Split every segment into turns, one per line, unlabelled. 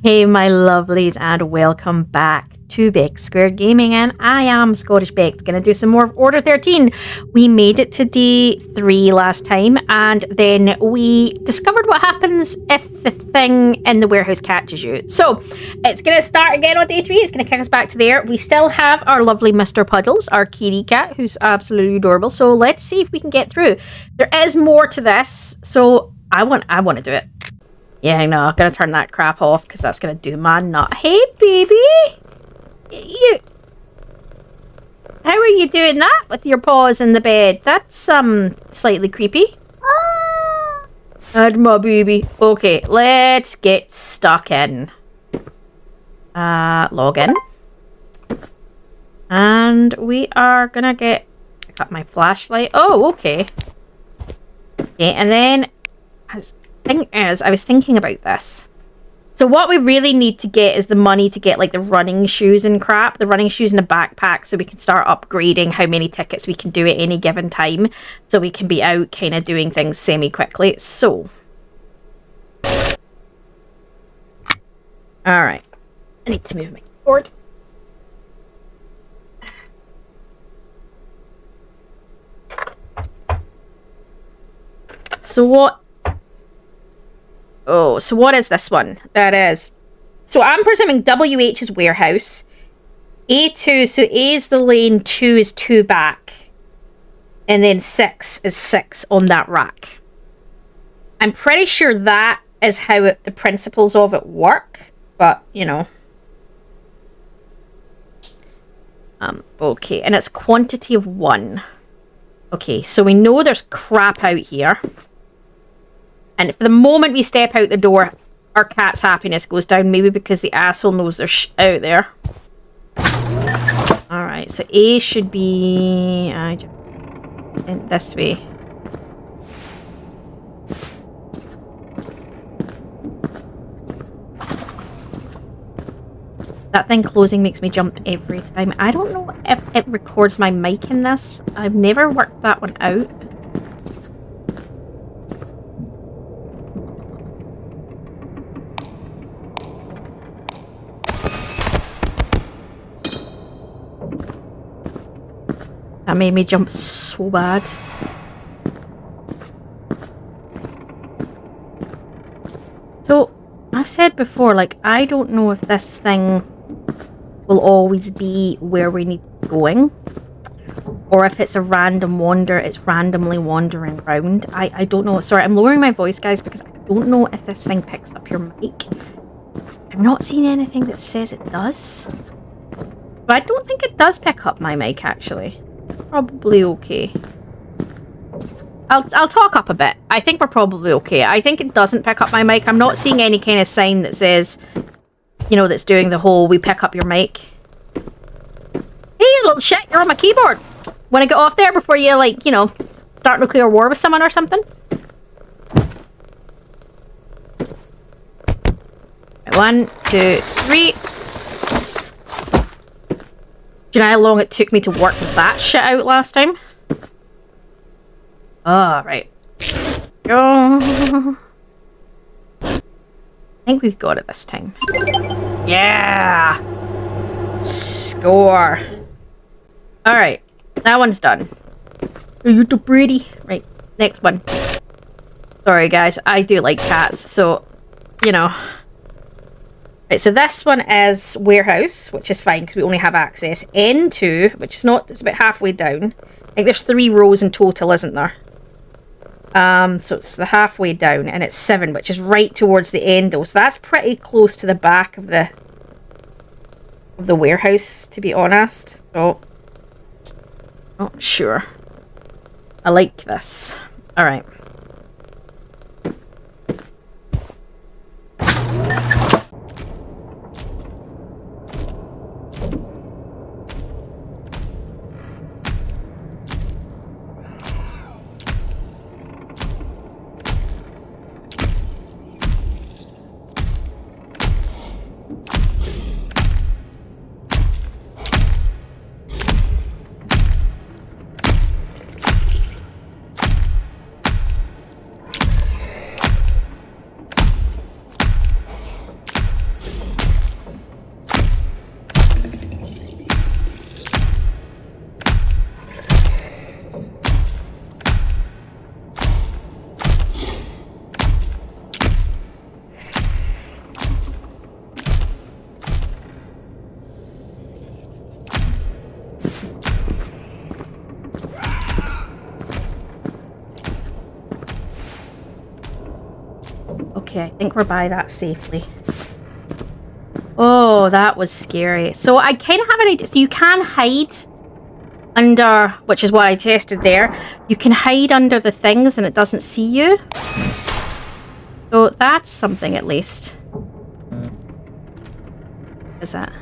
Hey my lovelies and welcome back to Beck Square Gaming, and I am Scottish Beck's gonna do some more of Order 13. We made it to day 3 last time, and then we discovered what happens if the thing in the warehouse catches you. So it's gonna start again on day 3. It's gonna kick us back to there. We still have our lovely Mr Puddles, our kitty cat, who's absolutely adorable. So let's see if we can get through. There is more to this, so I want to do it. Yeah, I know. I'm gonna turn that crap off because that's gonna do my nut. Hey, baby! You... How are you doing that with your paws in the bed? That's, slightly creepy. And my baby. Okay, let's get stuck in. Log in. And we are gonna get... I got my flashlight. Oh, okay. Okay, and then... I was thinking about this. So what we really need to get is the money to get like the running shoes and crap, the running shoes and a backpack, so we can start upgrading how many tickets we can do at any given time, so we can be out kind of doing things semi-quickly. So, all right, I need to move my keyboard. So what is this one? That is... So I'm presuming WH is warehouse. A2, so A is the lane, 2 is 2 back. And then 6 is 6 on that rack. I'm pretty sure that is how the principles of it work. But, you know. Okay, and it's quantity of 1. Okay, so we know there's crap out here. And for the moment we step out the door, our cat's happiness goes down. Maybe because the asshole knows there's out there. Alright, so A should be... this way. That thing closing makes me jump every time. I don't know if it records my mic in this. I've never worked that one out. That made me jump so bad. So, I've said before, like, I don't know if this thing will always be where we need to be going. Or if it's a random wander, it's randomly wandering around. I don't know. Sorry, I'm lowering my voice, guys, because I don't know if this thing picks up your mic. I'm not seeing anything that says it does. But I don't think it does pick up my mic, actually. Probably okay. I'll talk up a bit. I think we're probably okay. I think it doesn't pick up my mic. I'm not seeing any kind of sign that says, you know, that's doing the whole we pick up your mic. Hey, you little shit, you're on my keyboard. Want to get off there before you, like, you know, start nuclear war with someone or something? 1, 2, 3. Do you know how long it took me to work that shit out last time? Oh, right. Go. I think we've got it this time. Yeah! Score! Alright, that one's done. Are you too pretty? Right, next one. Sorry guys, I do like cats, so, you know... Right, so this one is warehouse, which is fine because we only have access. N2, which is not, it's about halfway down. I think there's 3 rows in total, isn't there? So it's the halfway down, and it's 7, which is right towards the end though. So that's pretty close to the back of the warehouse, to be honest. So, not sure. I like this. Alright. Okay, I think we're by that safely. Oh, that was scary. So I kind of have an idea. So you can hide under, which is what I tested there. You can hide under the things and it doesn't see you. So that's something at least. What is that?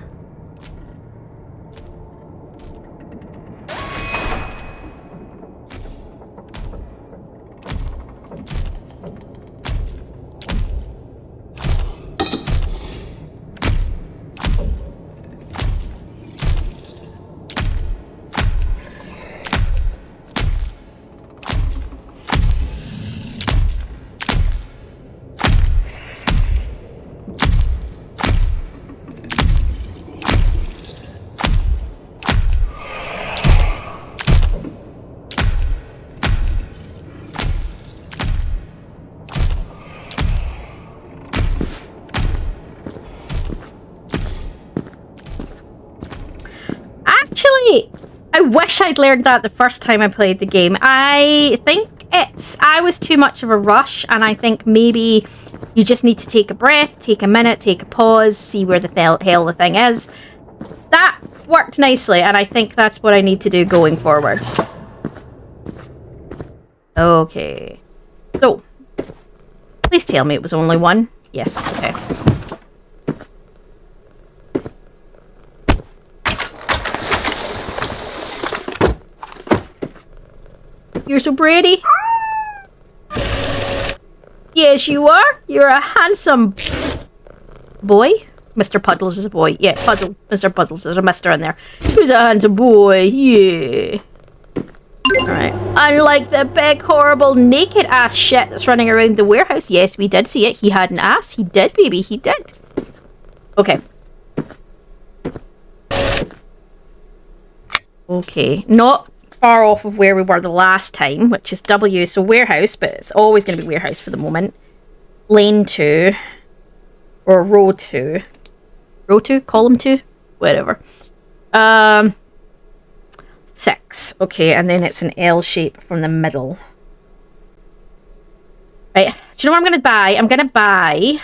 Actually, I wish I'd learned that the first time I played the game. I think I was too much of a rush, and I think maybe you just need to take a breath, take a minute, take a pause, see where the hell the thing is. That worked nicely, and I think that's what I need to do going forward. Okay. So, please tell me it was only one. Yes, okay. You're so pretty. Yes, you are. You're a handsome boy. Mr. Puddles is a boy. Yeah, Mr. Puddles. There's a mister in there. He's a handsome boy. Yeah. Alright. Unlike the big, horrible, naked ass shit that's running around the warehouse. Yes, we did see it. He had an ass. He did, baby. He did. Okay. Okay. Not far off of where we were the last time, which is W, so warehouse, but it's always going to be warehouse for the moment. Lane 2. Or row 2. Row 2? Column 2? Whatever. 6. Okay, and then it's an L shape from the middle. Right. Do you know what I'm going to buy? I'm going to buy...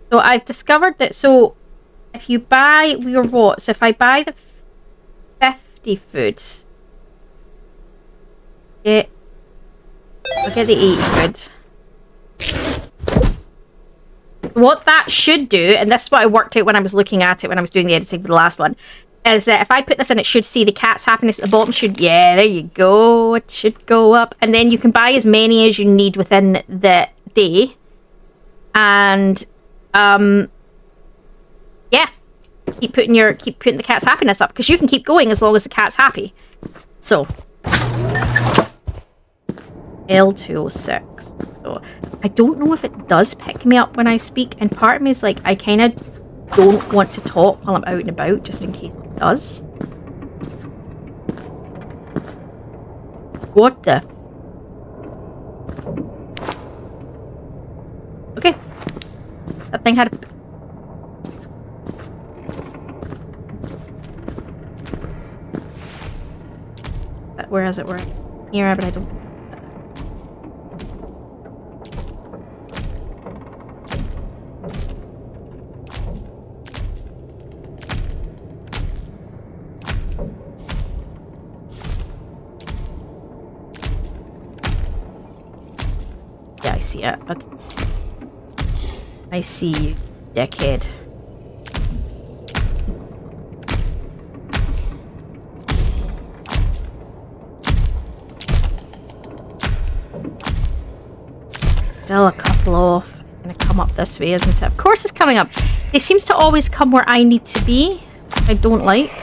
So I've discovered that, so if you buy your what? So if I buy the 50 food, I'll get the 80 food. What that should do, and this is what I worked out when I was looking at it when I was doing the editing for the last one, is that if I put this in, it should see the cat's happiness at the bottom. Yeah, there you go. It should go up. And then you can buy as many as you need within the day. And, yeah. Keep putting the cat's happiness up, because you can keep going as long as the cat's happy. So. L206. So, I don't know if it does pick me up when I speak, and part of me is like, I kind of don't want to talk while I'm out and about, just in case it does. What the? Okay. That thing had a... Where is it? Where? Here, but I don't... Yeah, I see it. Okay. I see you, dickhead. Still a couple off. It's gonna come up this way, isn't it? Of course it's coming up. It seems to always come where I need to be. I don't like.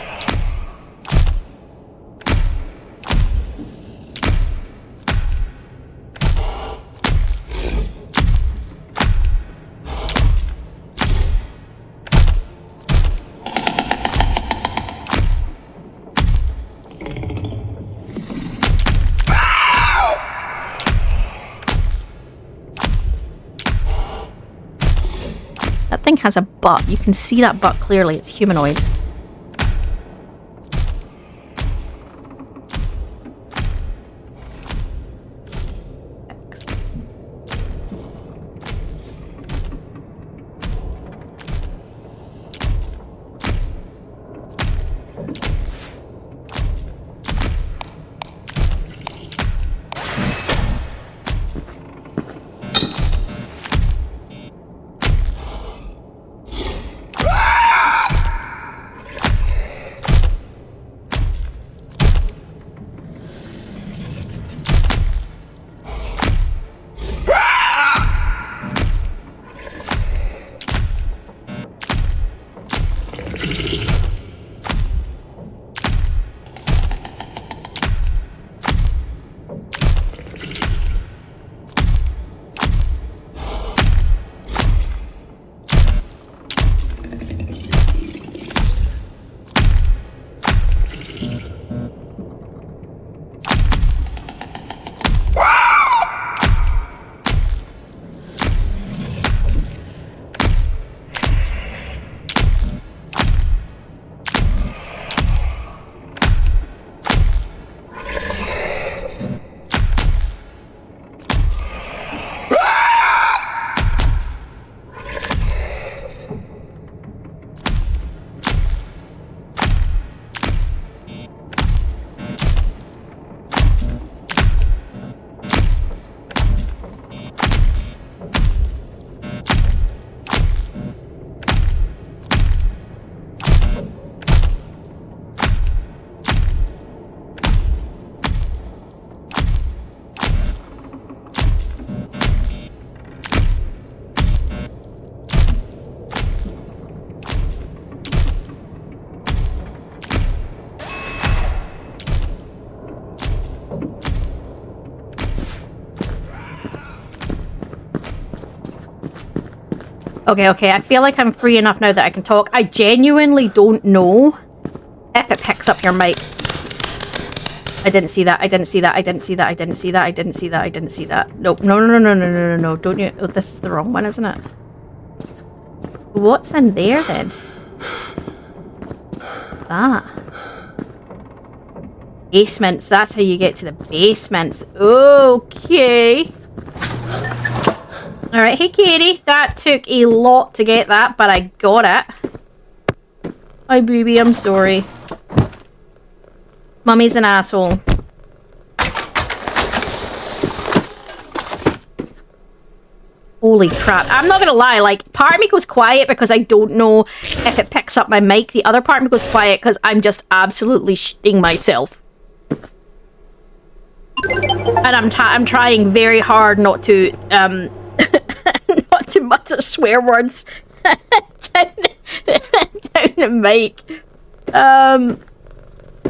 That thing has a butt. You can see that butt clearly. It's humanoid. Okay, I feel like I'm free enough now that I can talk. I genuinely don't know if it picks up your mic. I didn't see that. I didn't see that. I didn't see that. I didn't see that. I didn't see that. I didn't see that. Nope. No, no, no, no, no, no, no, no. Don't you... Oh, this is the wrong one, isn't it? What's in there, then? That. Basements. That's how you get to the basements. Okay. Alright, hey Katie. That took a lot to get that, but I got it. Hi, baby. I'm sorry. Mummy's an asshole. Holy crap. I'm not gonna lie, like, part of me goes quiet because I don't know if it picks up my mic. The other part of me goes quiet because I'm just absolutely shitting myself. And I'm trying very hard not to, not to mutter swear words down the mic.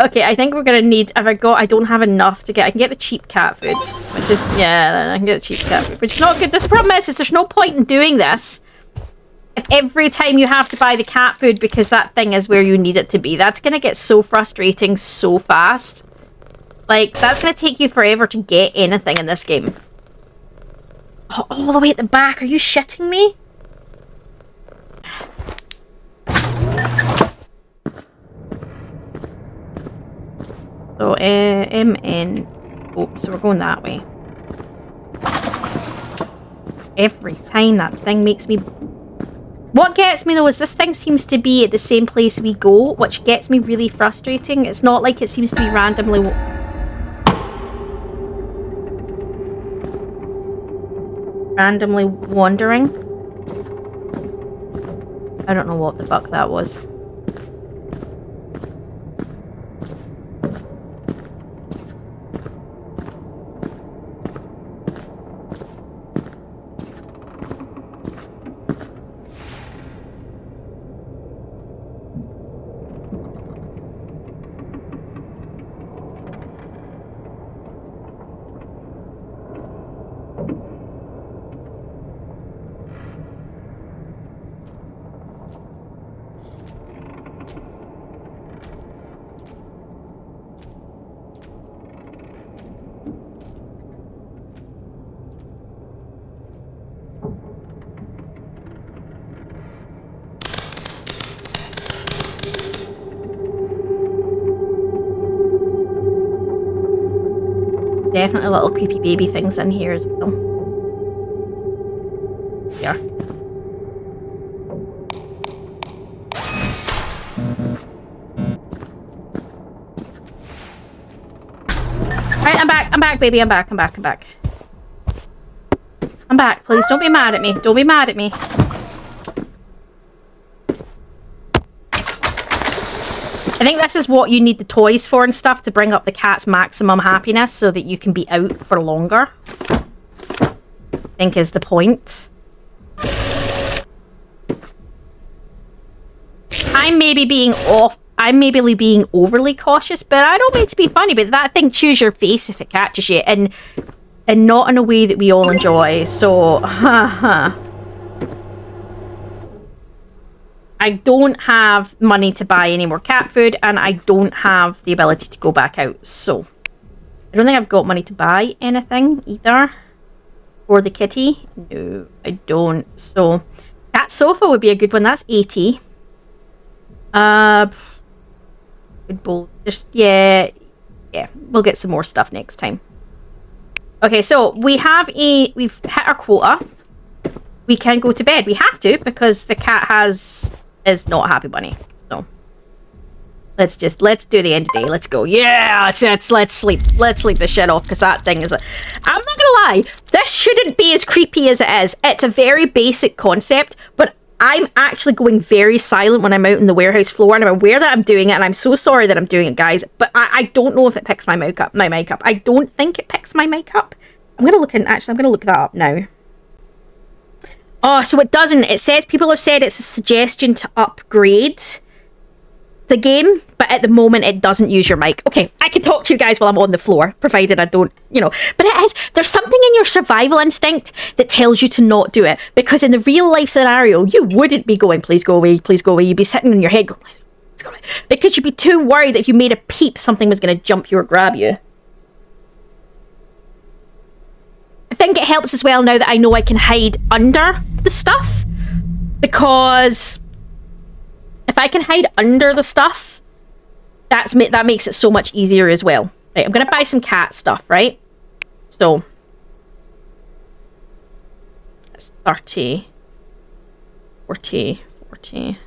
Okay, I think we're gonna need... I don't have enough to get... I can get the cheap cat food, which is... Yeah, I can get the cheap cat food, which is not good. The problem is there's no point in doing this if every time you have to buy the cat food because that thing is where you need it to be. That's gonna get so frustrating so fast. Like, that's gonna take you forever to get anything in this game. Oh, all the way at the back. Are you shitting me? So, MN. Oh, so we're going that way. Every time that thing makes me... What gets me, though, is this thing seems to be at the same place we go, which gets me really frustrating. It's not like it seems to be randomly... randomly wandering. I don't know what the fuck that was. Definitely little creepy baby things in here as well. Yeah. Alright, I'm back, baby. I'm back. I'm back, please. Don't be mad at me. Don't be mad at me. I think this is what you need the toys for and stuff, to bring up the cat's maximum happiness so that you can be out for longer. I think is the point. I'm maybe being overly cautious, but I don't mean to be funny, but that thing chews your face if it catches you, and not in a way that we all enjoy, so I don't have money to buy any more cat food, and I don't have the ability to go back out, so I don't think I've got money to buy anything either for the kitty. No, I don't. So cat sofa would be a good one. That's 80. Good bowl. Just yeah, we'll get some more stuff next time. Okay, so we've hit our quota. We can go to bed. We have to because the cat is not a happy bunny. So let's do the end of the day. Let's go. Yeah, let's sleep. Let's sleep this shit off because that thing is I'm not gonna lie, this shouldn't be as creepy as it is. It's a very basic concept, but I'm actually going very silent when I'm out in the warehouse floor, and I'm aware that I'm doing it, and I'm so sorry that I'm doing it, guys, but I don't know if it picks my mic up. I don't think it picks my mic up. I'm gonna look that up now. Oh, so it doesn't. It says people have said it's a suggestion to upgrade. the game, but at the moment it doesn't use your mic. Okay, I can talk to you guys while I'm on the floor, provided I don't, you know. But it is, there's something in your survival instinct that tells you to not do it. Because in the real life scenario, you wouldn't be going, please go away, please go away. You'd be sitting in your head going, please go away. Because you'd be too worried that if you made a peep, something was going to jump you or grab you. I think it helps as well now that I know I can hide under the stuff. Because if I can hide under the stuff, that makes it so much easier as well. Right, I'm going to buy some cat stuff, right? So, that's 30, 40, 40.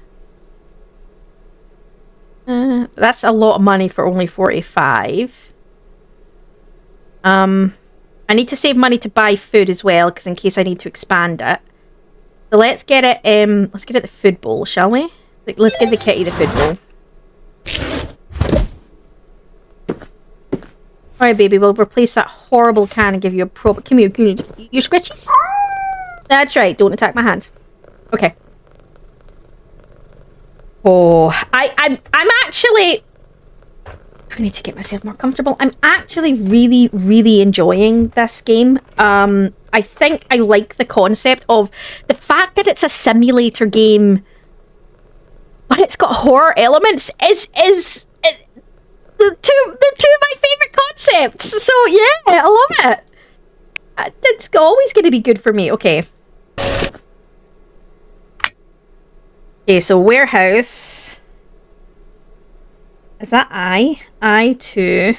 That's a lot of money for only 45. I need to save money to buy food as well, because in case I need to expand it. So let's get it. Let's get it the food bowl, shall we? Let's give the kitty the food bowl. Alright, baby, we'll replace that horrible can and give you a proper... Come here, you squishies? That's right, don't attack my hand. Okay. Oh, I'm actually... I need to get myself more comfortable. I'm actually really, really enjoying this game. I think I like the concept of the fact that it's a simulator game, but it's got horror elements. They're two of my favourite concepts. So yeah, I love it. It's always going to be good for me. Okay. Okay, so warehouse. Is that I2.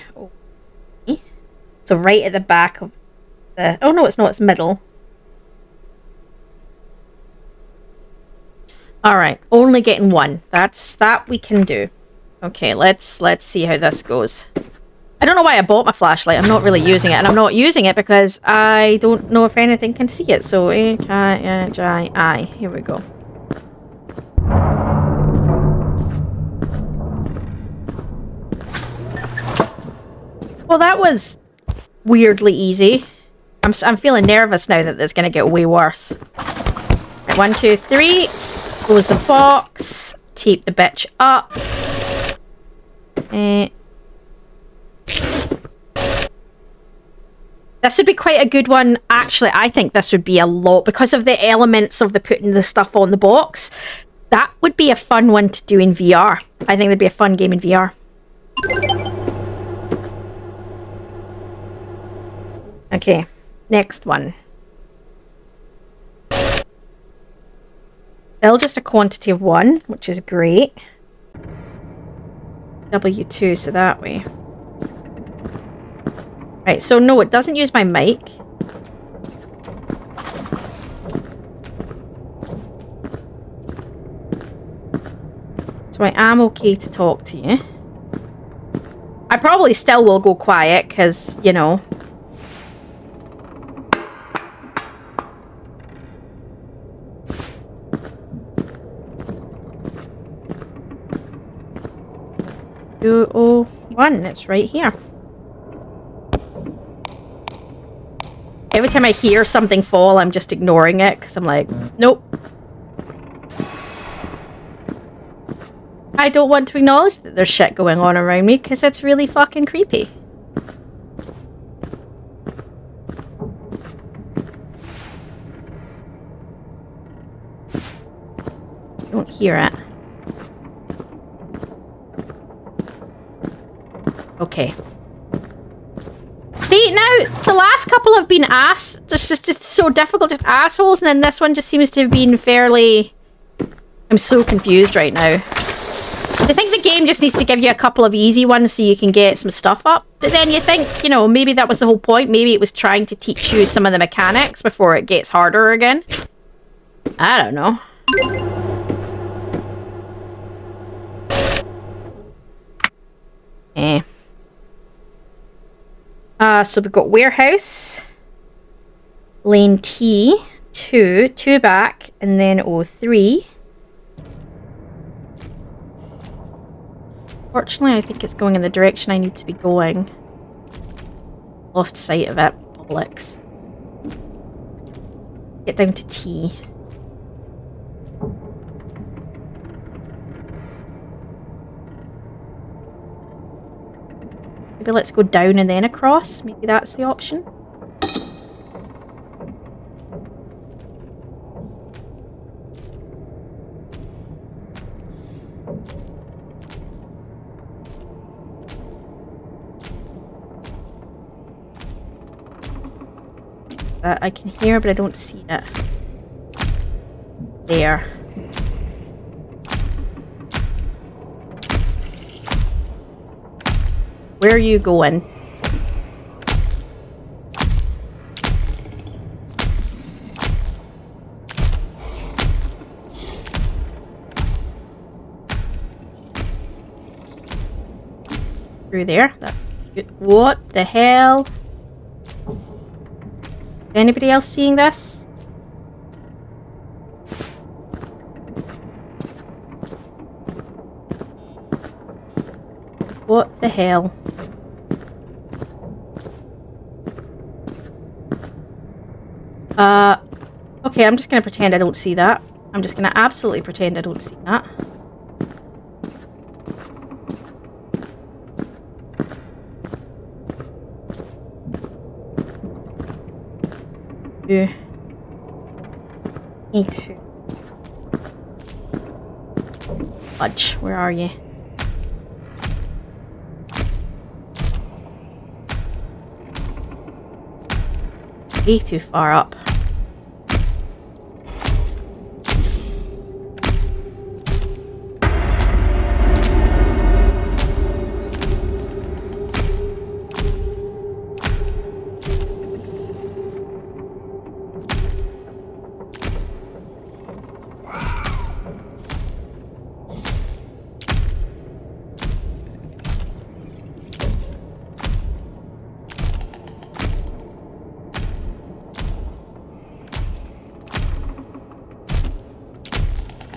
So right at the back of the... Oh no, it's not. It's middle. Alright, only getting one. That we can do. Okay, let's see how this goes. I don't know why I bought my flashlight. I'm not really using it. And I'm not using it because I don't know if anything can see it. So, A-K-H-I-I. Here we go. Well, that was weirdly easy. I'm feeling nervous now that it's going to get way worse. Right, 1, 2, 3. Close the box. Tape the bitch up. This would be quite a good one. Actually, I think this would be a lot because of the elements of the putting the stuff on the box. That would be a fun one to do in VR. I think that'd be a fun game in VR. Okay, next one. Still just a quantity of 1, which is great. W2, so that way. Right, so no, it doesn't use my mic. So I am okay to talk to you. I probably still will go quiet, because, you know... Oh, 1, it's right here. Every time I hear something fall, I'm just ignoring it because I'm like, nope. I don't want to acknowledge that there's shit going on around me because it's really fucking creepy. I don't hear it. Okay. See, now, the last couple have been just so difficult, just assholes, and then this one just seems to have been fairly... I'm so confused right now. I think the game just needs to give you a couple of easy ones so you can get some stuff up. But then you think, you know, maybe that was the whole point. Maybe it was trying to teach you some of the mechanics before it gets harder again. I don't know. So we've got warehouse, lane T, 2 back, and then O3. Fortunately, I think it's going in the direction I need to be going. Lost sight of it. Bollocks. Get down to T. Maybe let's go down and then across. Maybe that's the option. I can hear, but I don't see it. There. Where are you going? Through there. What the hell? Is anybody else seeing this? What the hell? Okay, I'm just gonna pretend I don't see that. I'm just gonna absolutely pretend I don't see that. Me too. Fudge, where are you? Way too far up.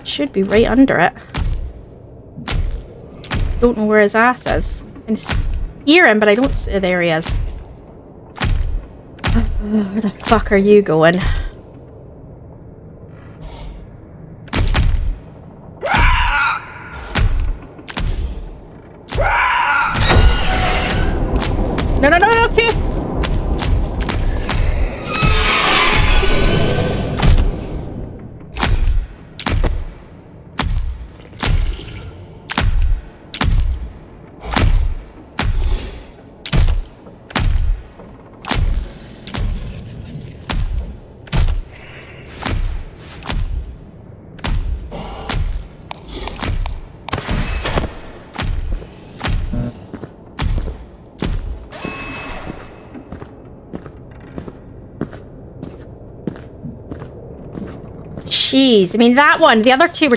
Should be right under it. Don't know where his ass is. I can hear him, but I don't see. There he is. Where the fuck are you going? No, no, no, no, okay. Jeez, I mean that one, the other two were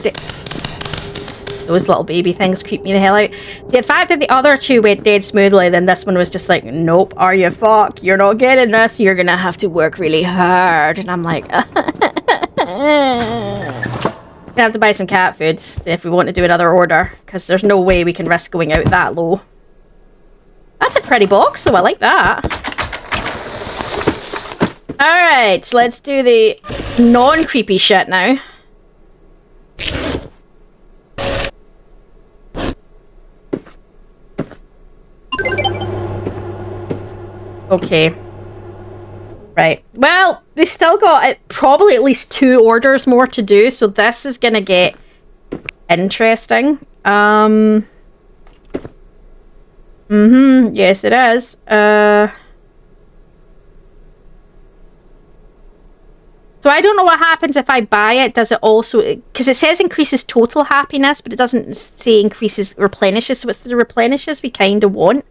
those little baby things creep me the hell out. The fact that the other two went dead smoothly, then this one was just like, nope, are you fuck? You're not getting this, you're gonna have to work really hard. And I'm like, gonna have to buy some cat food if we want to do another order, because there's no way we can risk going out that low. That's a pretty box though, I like that. Alright, let's do the non-creepy shit now. Okay. Right. Well, we still got probably at least 2 orders more to do, so this is gonna get interesting. Yes, it is. So I don't know what happens if I buy it. Does it also... Because it says increases total happiness, but it doesn't say increases replenishes. So it's the replenishes we kind of want.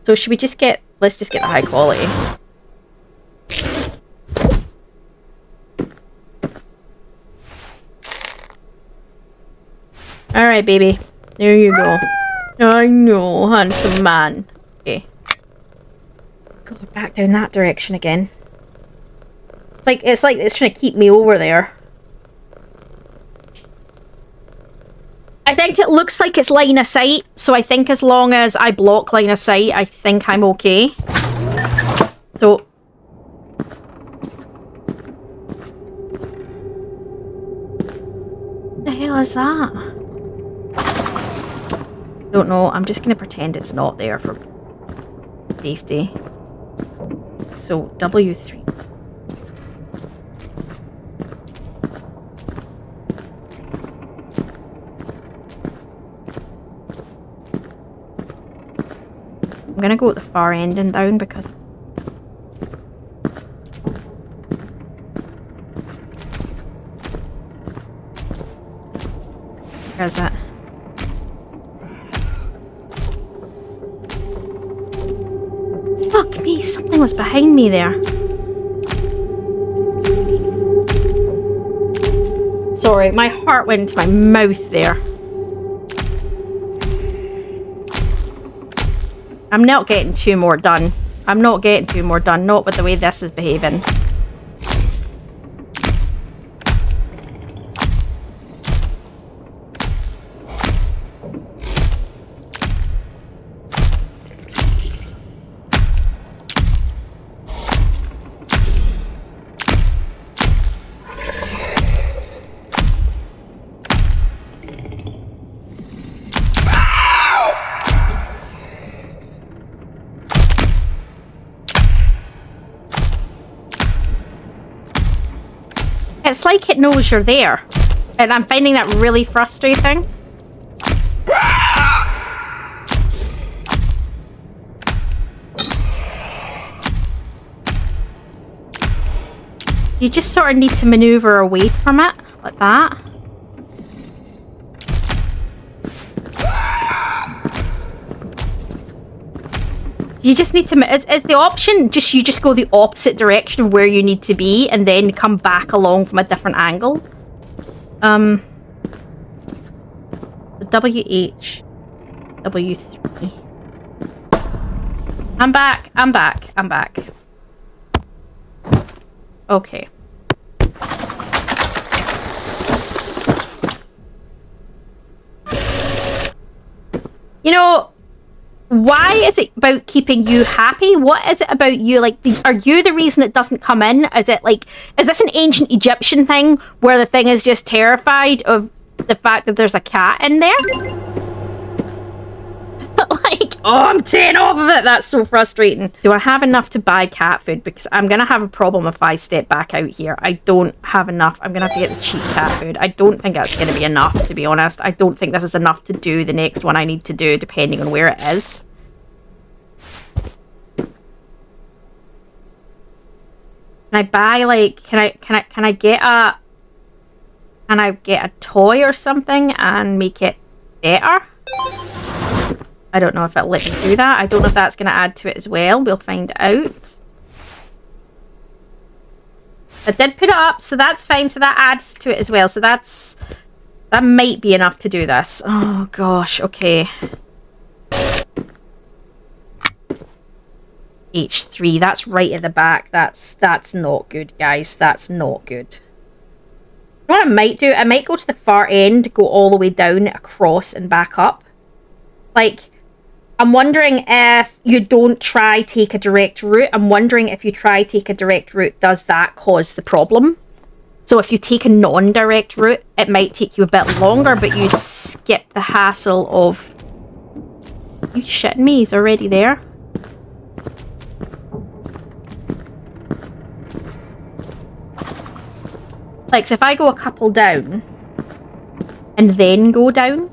So should we just get... Let's just get the high quality. Alright, baby. There you go. I know, handsome man. Okay. Go back down that direction again. It's like it's trying to keep me over there. I think it looks like it's line of sight, so I think as long as I block line of sight, I think I'm okay. So... What the hell is that? Don't know, I'm just gonna pretend it's not there for safety. So W3. I'm gonna go at the far end and down because where's that? Fuck me, something was behind me there. Sorry, my heart went into my mouth there. I'm not getting 2 more done. I'm not getting 2 more done, not with the way this is behaving. It's like it knows you're there. And I'm finding that really frustrating. You just sort of need to maneuver away from it, like that. You just need to... Is the option just you just go the opposite direction of where you need to be and then come back along from a different angle? WH. W3. I'm back. I'm back. I'm back. Okay. You know... Why is it about keeping you happy? What is it about you? Like, are you the reason it doesn't come in? Is it like, is this an ancient Egyptian thing where the thing is just terrified of the fact that there's a cat in there? Like, oh, I'm 10 off of it. That's so frustrating. Do I have enough to buy cat food? Because I'm going to have a problem if I step back out here. I don't have enough. I'm going to have to get the cheap cat food. I don't think that's going to be enough, to be honest. I don't think this is enough to do the next one I need to do, depending on where it is. Can I buy, like, can I get a toy or something and make it better? I don't know if it'll let me do that. I don't know if that's going to add to it as well. We'll find out. I did put it up, so that's fine. So that adds to it as well. So that might be enough to do this. Oh, gosh. Okay. H3. That's right at the back. That's not good, guys. That's not good. You know what I might do? I might go to the far end, go all the way down, across, and back up. Like... I'm wondering if you don't try take a direct route. I'm wondering if you try take a direct route, does that cause the problem? So if you take a non-direct route, it might take you a bit longer, but you skip the hassle of... Are you shitting me? He's already there? Like, so if I go a couple down, and then go down,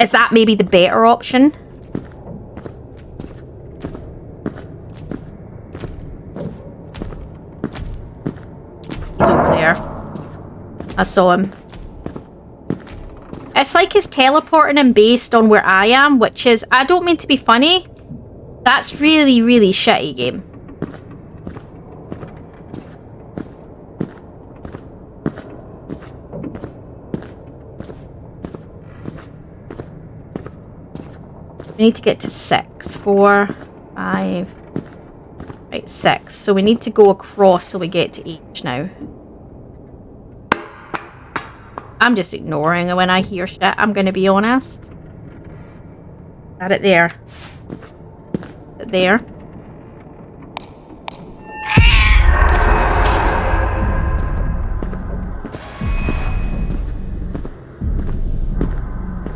is that maybe the better option? He's over there. I saw him. It's like he's teleporting him based on where I am, which is... I don't mean to be funny. That's really, really shitty game. We need to get to 6. 4, 5... Right, 6. So we need to go across till we get to H now. I'm just ignoring it when I hear shit, I'm going to be honest. Got it there. There.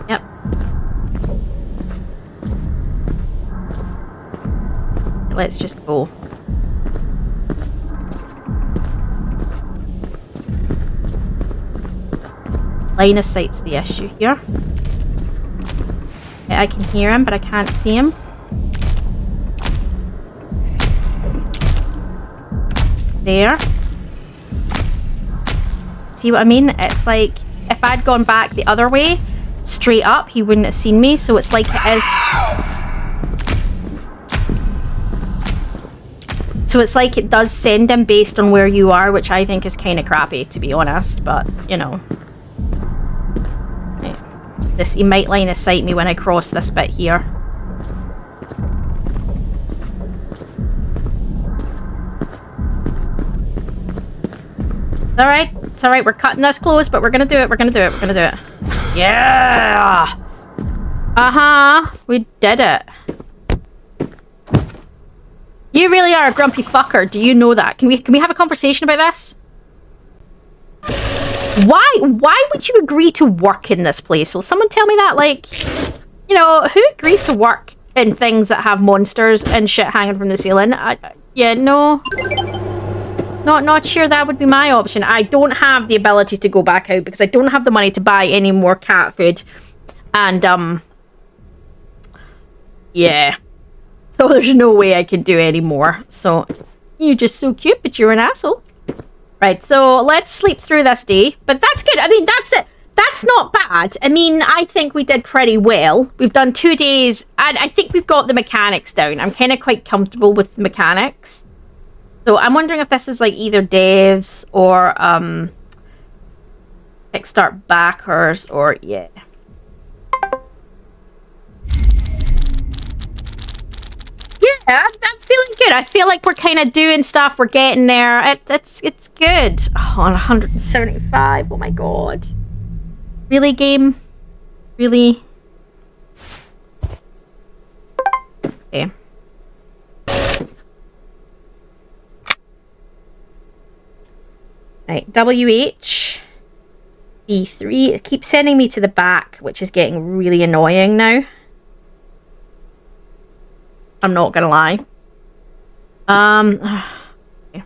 Yep. let's just go. Line of sight's the issue here. Okay, I can hear him, but I can't see him. There. See what I mean? It's like if I'd gone back the other way, straight up, he wouldn't have seen me. So it's like it is. So it's like it does send him based on where you are, which I think is kind of crappy, to be honest. But, you know. Right. He might line of sight me when I cross this bit here. Alright, it's alright, we're cutting this close, but we're gonna do it, we're gonna do it, we're gonna do it. Yeah! Uh-huh, we did it. You really are a grumpy fucker, do you know that? Can we have a conversation about this? Why would you agree to work in this place? Will someone tell me that? Like, you know, who agrees to work in things that have monsters and shit hanging from the ceiling? Yeah, no. Not sure that would be my option. I don't have the ability to go back out because I don't have the money to buy any more cat food. And, yeah. So there's no way I can do any more. So, you're just so cute, but you're an asshole. Right, so let's sleep through this day. But that's good. I mean, that's it. That's not bad. I mean, I think we did pretty well. We've done 2 days, and I think we've got the mechanics down. I'm kind of quite comfortable with the mechanics. So I'm wondering if this is like either devs or Kickstart backers or yeah. Yeah, I'm feeling good. I feel like we're kind of doing stuff. We're getting there. It's good. Oh, on 175. Oh my god. Really, game? Really? Okay. Right, WH, B3. It keeps sending me to the back, which is getting really annoying now. I'm not gonna lie. Okay.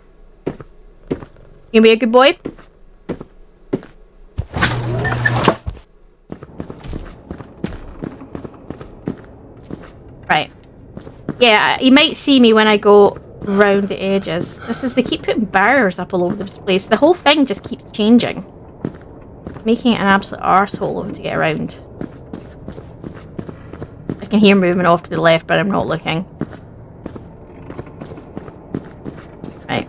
You be a good boy? Right. Yeah, you might see me when I go around the edges. They keep putting barriers up all over this place. The whole thing just keeps changing. Making it an absolute arsehole to get around. I can hear movement off to the left, but I'm not looking. Right.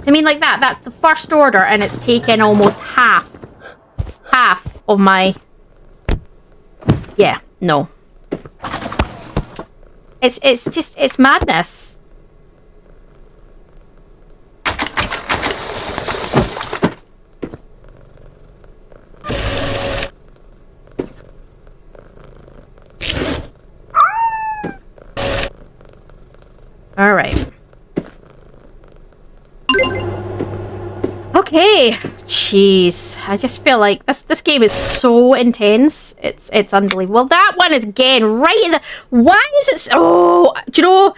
So I mean like that's the first order and it's taken almost half of my... Yeah, no. It's madness. All right. Okay. Jeez, I just feel like this game is so intense. It's unbelievable. Well, that one is again right in the... Why is it so... Oh, do you know,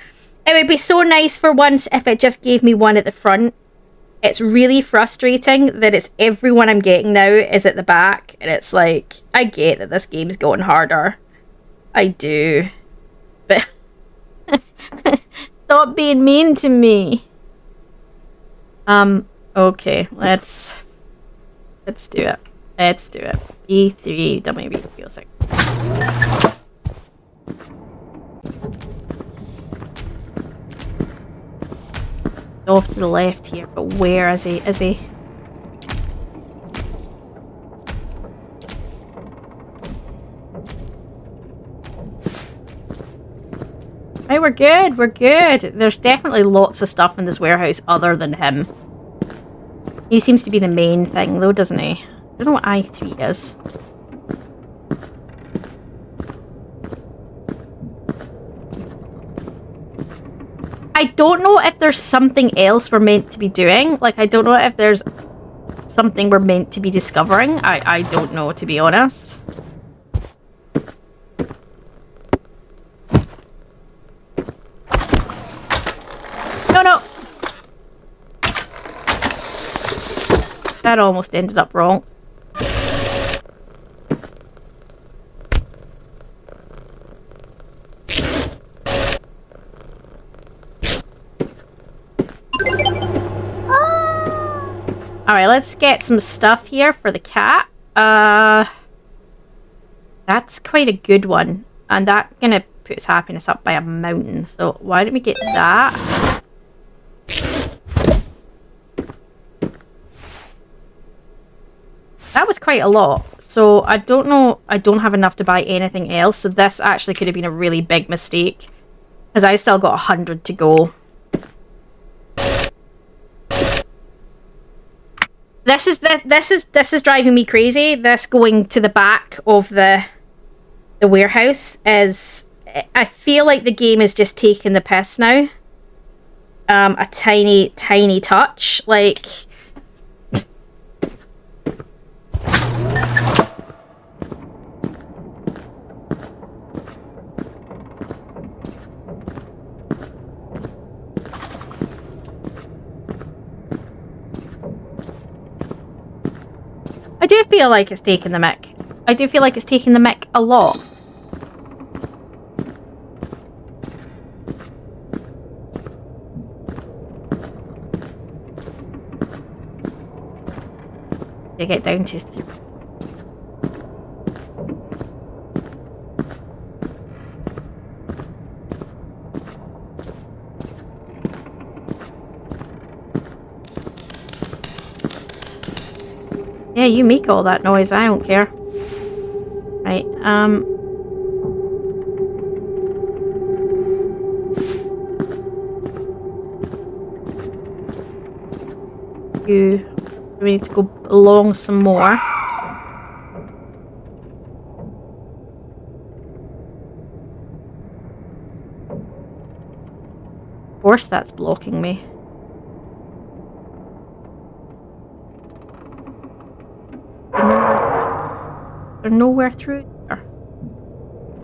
it would be so nice for once if it just gave me one at the front. It's really frustrating that it's everyone I'm getting now is at the back. And it's like, I get that this game's going harder. I do. But... Stop being mean to me. Okay, let's do it. Let's do it. E3, WB06. Off to the left here, but where is he? Is he? Right, we're good. We're good. There's definitely lots of stuff in this warehouse other than him. He seems to be the main thing, though, doesn't he? I don't know what I3 is. I don't know if there's something else we're meant to be doing. Like, I don't know if there's something we're meant to be discovering. I don't know, to be honest. That almost ended up wrong. Alright, let's get some stuff here for the cat. That's quite a good one. And that's gonna put his happiness up by a mountain. So why don't we get that? That was quite a lot. So I don't know. I don't have enough to buy anything else. So this actually could have been a really big mistake. Because I still got 100 to go. This is driving me crazy. This going to the back of the warehouse is... I feel like the game is just taking the piss now. A tiny touch. Like... I do feel like it's taking the mick. I do feel like it's taking the mick a lot. They get down to 3. Yeah, you make all that noise. I don't care. Right, we need to go along some more. Of course that's blocking me. There's nowhere through here.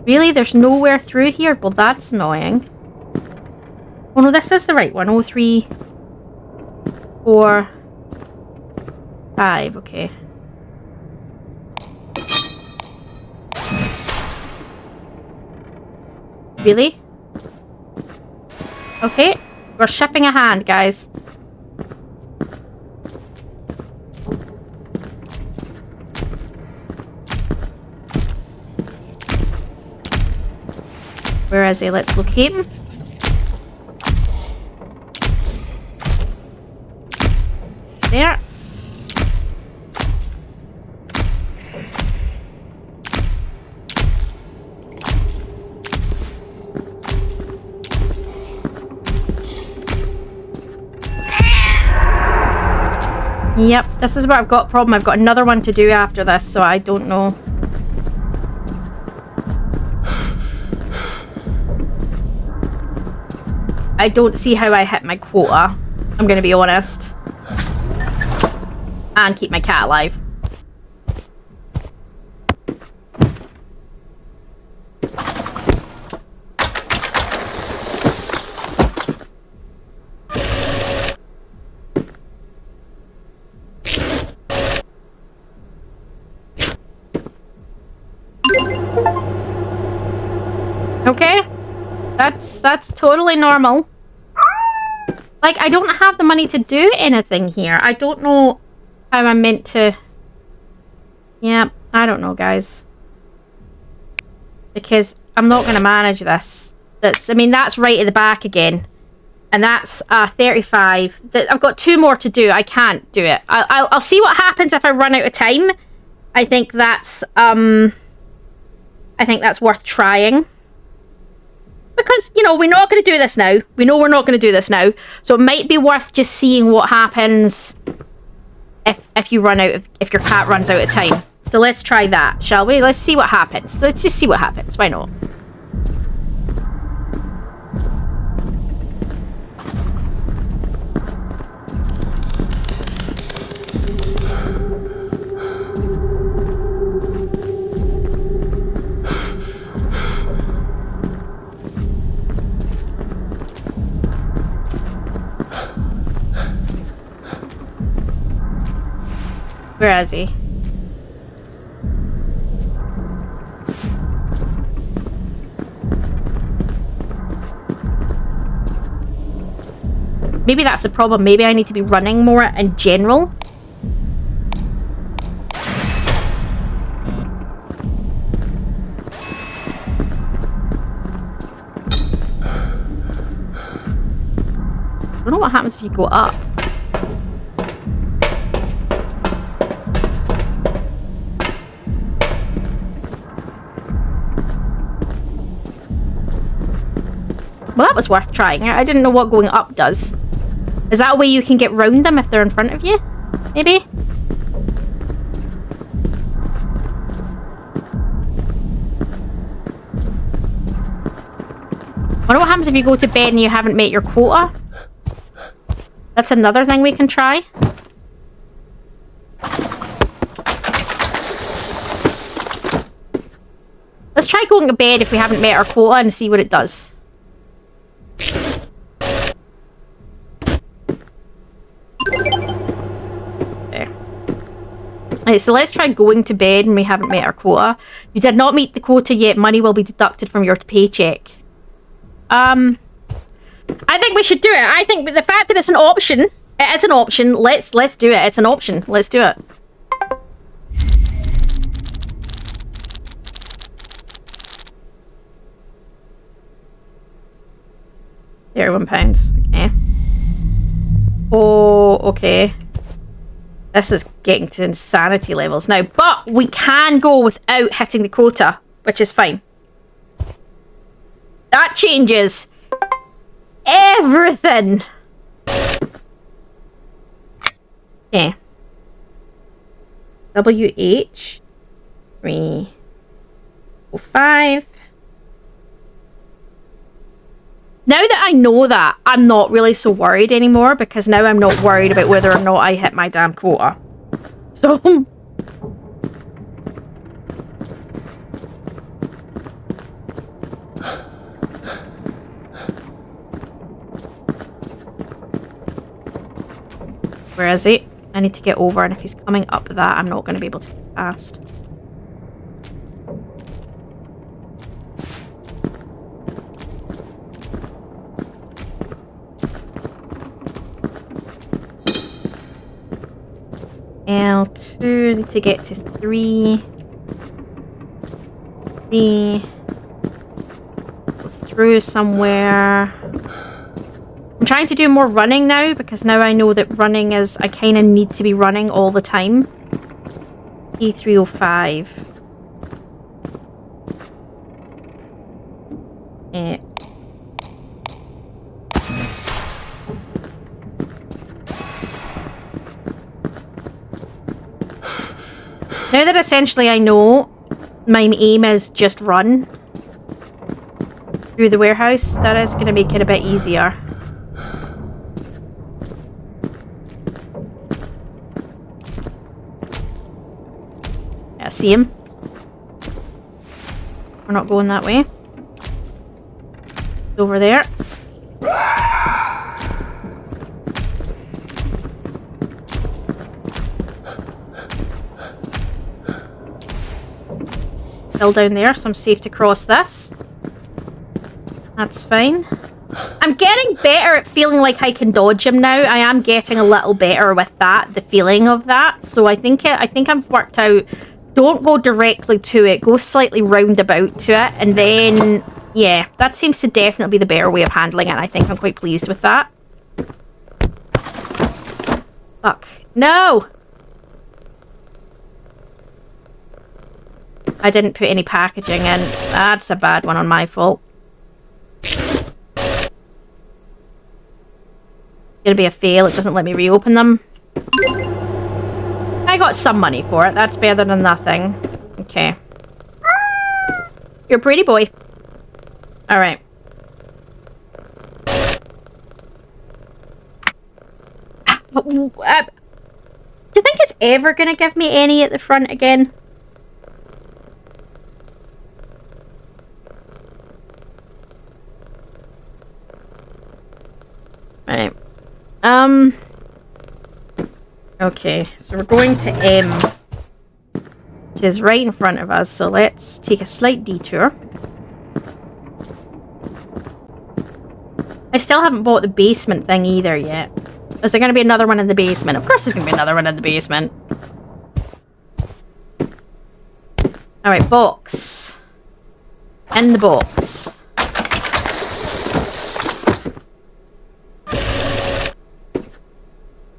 Really? There's nowhere through here? Well, that's annoying. Oh no, this is the right one. 0, 3, 4, 5. Okay. Really? Okay. We're shipping a hand, guys. Where is he? Let's locate him. There. Yep, this is where I've got a problem. I've got another one to do after this, so I don't know. I don't see how I hit my quota. I'm gonna be honest. And keep my cat alive. Okay. That's totally normal. Like, I don't have the money to do anything here. I don't know how I'm meant to... Yeah, I don't know, guys. Because I'm not going to manage this. I mean, that's right at the back again. And that's 35. I've got 2 more to do. I can't do it. I'll see what happens if I run out of time. I think that's worth trying. Because, you know, we're not going to do this now. We know we're not going to do this now. So it might be worth just seeing what happens if you run out of, if your cat runs out of time. So let's try that, shall we? Let's see what happens. Let's just see what happens. Why not? Where is he? Maybe that's the problem. Maybe I need to be running more in general. I don't know what happens if you go up. Well, that was worth trying. I didn't know what going up does. Is that a way you can get round them if they're in front of you? Maybe? I wonder what happens if you go to bed and you haven't met your quota. That's another thing we can try. Let's try going to bed if we haven't met our quota and see what it does. Okay. Right, so let's try going to bed and we haven't met our quota. You did not meet the quota yet. Money will be deducted from your paycheck. I think we should do it. I think the fact that it's an option, it is an option. Let's do it. It's an option. Let's do it. £31. Okay. Oh, okay. This is getting to insanity levels now, but we can go without hitting the quota, which is fine. That changes everything. Okay. WH 305. Now that I know that, I'm not really so worried anymore because now I'm not worried about whether or not I hit my damn quota. So where is he? I need to get over, and if he's coming up that, I'm not going to be able to get past. L2, need to get to 3. 3. Go through somewhere. I'm trying to do more running now, because now I know that running is... I kind of need to be running all the time. E305. Now that essentially I know my aim is just run through the warehouse, that is going to make it a bit easier. Yeah, see him? We're not going that way. It's over there. Down there, so I'm safe to cross this. That's fine. I'm getting better at feeling like I can dodge him now. I am getting a little better with that, the feeling of that. So I think I've worked out. Don't go directly to it. Go slightly roundabout to it, and then yeah, that seems to definitely be the better way of handling it. I think I'm quite pleased with that. Fuck no. I didn't put any packaging in. That's a bad one on my fault. Gonna be a fail. It doesn't let me reopen them. I got some money for it. That's better than nothing. Okay. You're a pretty boy. Alright. Do you think it's ever gonna give me any at the front again? Right. Okay, so we're going to M, which is right in front of us. So let's take a slight detour. I still haven't bought the basement thing either yet. Is there going to be another one in the basement? Of course there's going to be another one in the basement. Alright, box. In the box.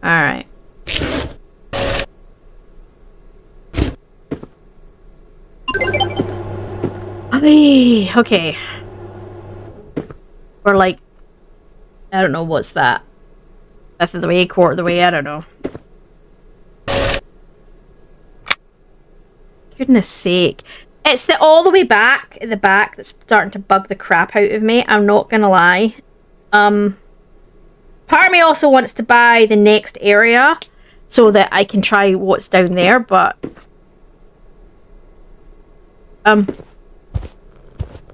Alright. Okay. We're like, I don't know, what's that? Fifth of the way, quarter of the way, I don't know. Goodness sake. It's the all the way back, at the back, that's starting to bug the crap out of me. I'm not gonna lie. Part of me also wants to buy the next area so that I can try what's down there, but...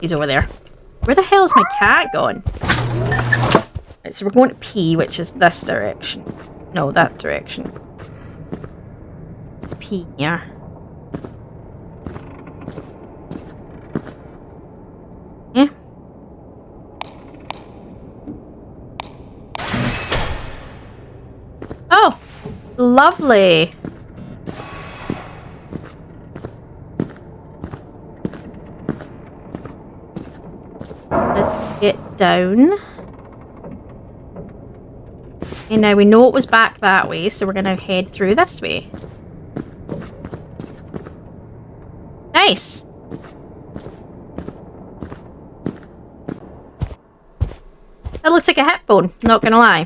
he's over there. Where the hell is my cat gone? Right, so we're going to P, which is this direction. No, that direction. It's P here. Yeah. Oh, lovely. Let's get down. And now we know it was back that way, so we're going to head through this way. Nice. That looks like a headphone, not going to lie.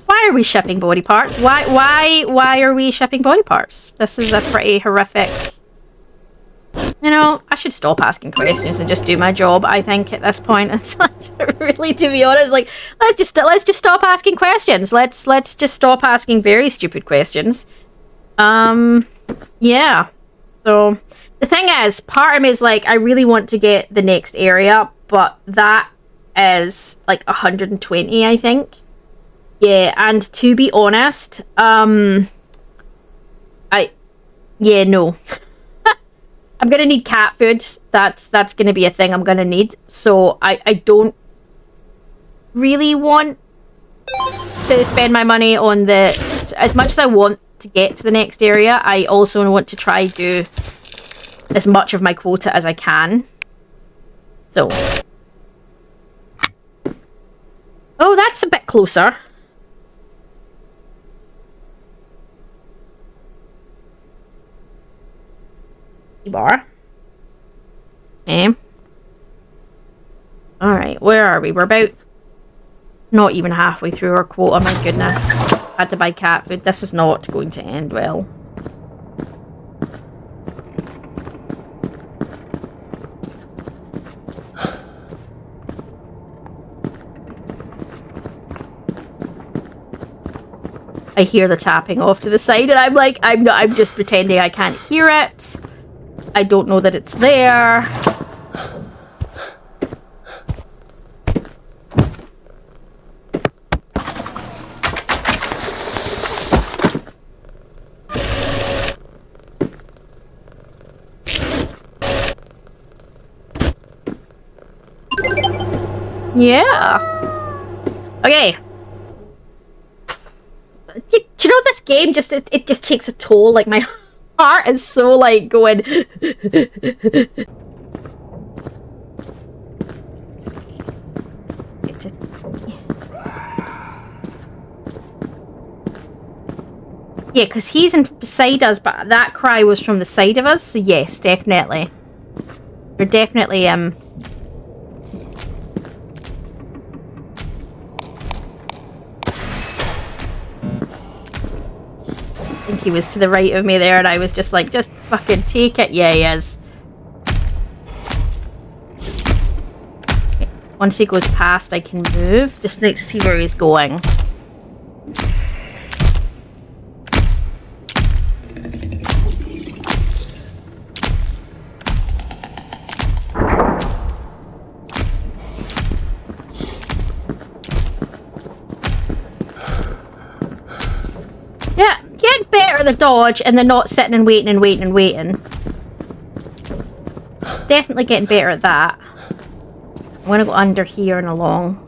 Why are we shipping body parts? Why are we shipping body parts? This is a pretty horrific... You know, I should stop asking questions and just do my job, I think, at this point. It's really, to be honest, like, let's just stop asking questions. Let's just stop asking very stupid questions. Yeah. So, the thing is, part of me is like, I really want to get the next area, but that is like 120, I think. Yeah, and to be honest, yeah, no. I'm gonna need cat food. That's gonna be a thing I'm gonna need. So I don't really want to spend my money on the... As much as I want to get to the next area, I also want to try do as much of my quota as I can. So. Oh, that's a bit closer. Bar. Okay. Alright, where are we? We're about not even halfway through our quota, my goodness. Had to buy cat food. This is not going to end well. I hear the tapping off to the side and I'm like, I'm just pretending I can't hear it. I don't know that it's there. Yeah. Okay. Do you know this game just it just takes a toll? Like my heart is so like going. Yeah, because he's inside us, but that cry was from the side of us. So yes, definitely. We're definitely I think he was to the right of me there, and I was just like, just fucking take it. Yeah, he is. Okay. Once he goes past, I can move. Just need to see where he's going. Yeah, get better at the dodge and then not sitting and waiting and waiting and waiting. Definitely getting better at that. I'm gonna go under here and along.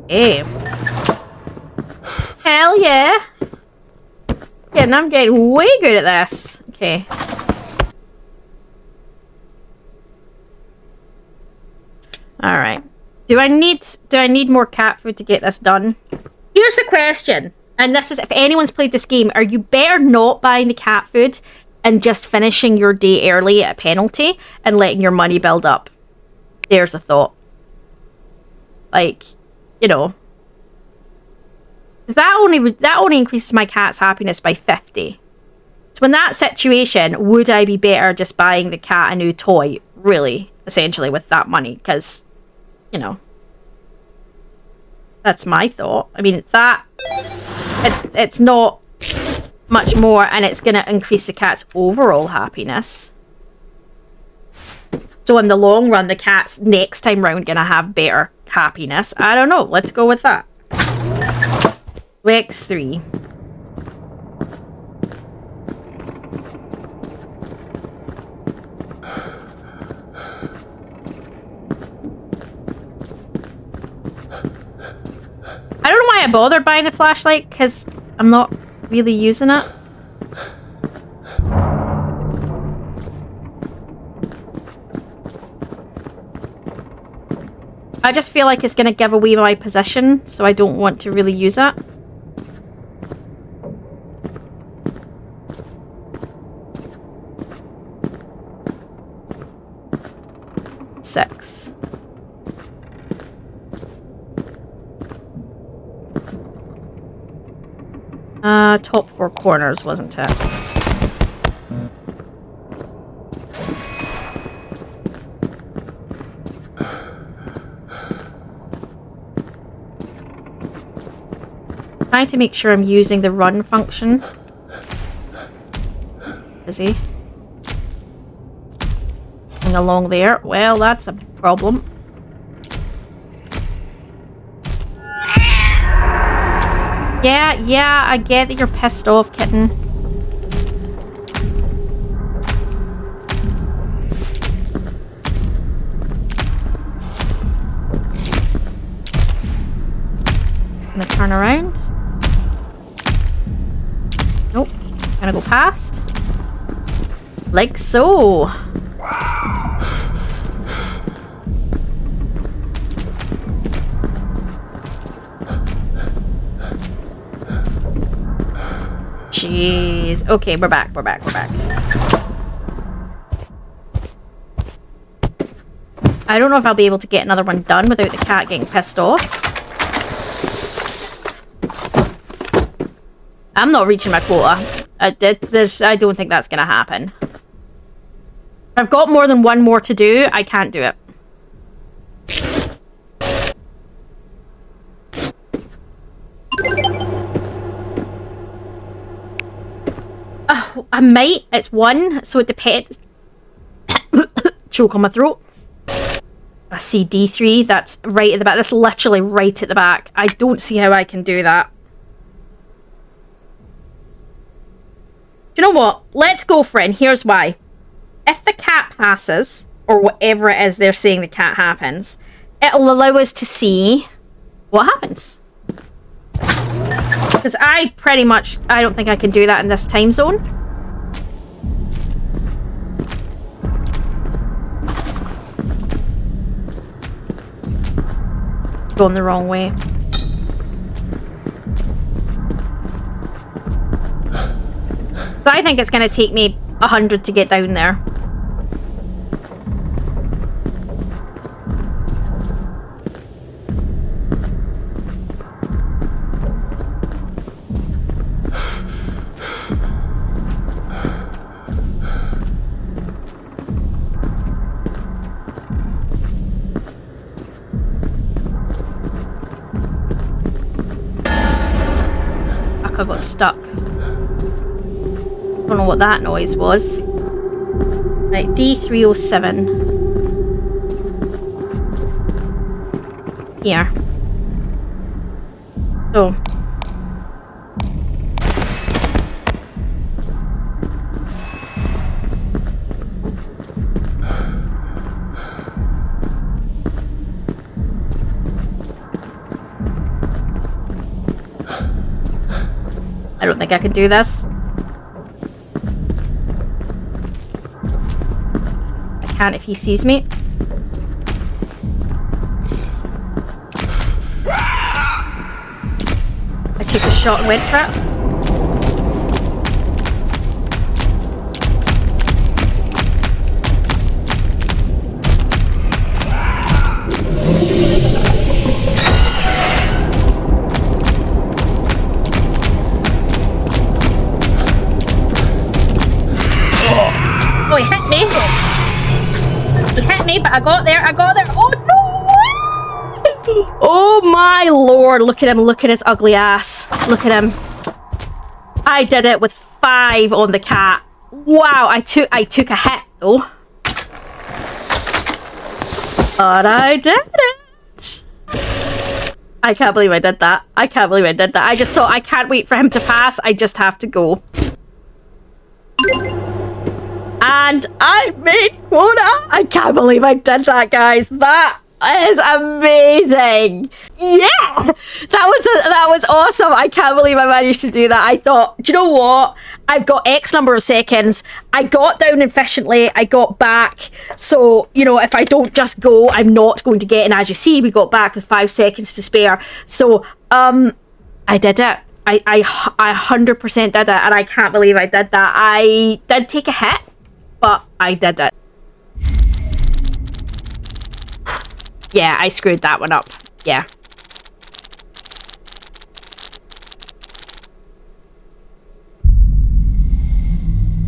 Hey. Hell yeah! Yeah, and I'm getting way good at this. Okay. Alright. Do I need more cat food to get this done? Here's the question. And this is, if anyone's played this game, are you better not buying the cat food and just finishing your day early at a penalty and letting your money build up? There's a thought. Like, you know. Because that only increases my cat's happiness by 50. So in that situation, would I be better just buying the cat a new toy, really, essentially, with that money? Because, you know, that's my thought. I mean, it's not much more, and it's going to increase the cat's overall happiness. So in the long run, the cat's next time round going to have better happiness. I don't know. Let's go with that. X3. I don't know why I bothered buying the flashlight, because I'm not really using it. I just feel like it's going to give away my position, so I don't want to really use it. Six. Top four corners, wasn't it? Trying to make sure I'm using the run function. Busy. And along there. Well, that's a problem. Yeah, I get that you're pissed off, kitten. Gonna turn around. Nope. Gonna go past. Like so. Jeez. Okay, we're back. I don't know if I'll be able to get another one done without the cat getting pissed off. I'm not reaching my quota. I don't think that's going to happen. If I've got more than one more to do, I can't do it. Oh, I might. It's one, so it depends. Choke on my throat. I see D3. That's right at the back. That's literally right at the back. I don't see how I can do that. Do you know what? Let's go for it, and here's why. If the cat passes, or whatever it is they're saying the cat happens, it'll allow us to see what happens. Because I don't think I can do that in this time zone. Going the wrong way. So I think it's going to take me 100 to get down there. stuck. I got stuck. Don't know what that noise was. Right, D307. Here. So. I don't think I can do this. I can't if he sees me. I took a shot and went for it. Oh, he hit me. He hit me, but I got there. Oh, no! Oh, my lord. Look at him. Look at his ugly ass. Look at him. I did it with 5 on the cat. Wow, I took a hit, though. But I did it. I can't believe I did that. I can't believe I did that. I just thought, I can't wait for him to pass. I just have to go. And I made quota. I can't believe I did that, guys. That is amazing. Yeah, that was awesome. I can't believe I managed to do that. I thought, do you know what? I've got X number of seconds. I got down efficiently. I got back. So, you know, if I don't just go, I'm not going to get. And as you see, we got back with 5 seconds to spare. So, I did it. I 100% did it, and I can't believe I did that. I did take a hit, but I did it. Yeah, I screwed that one up. Yeah.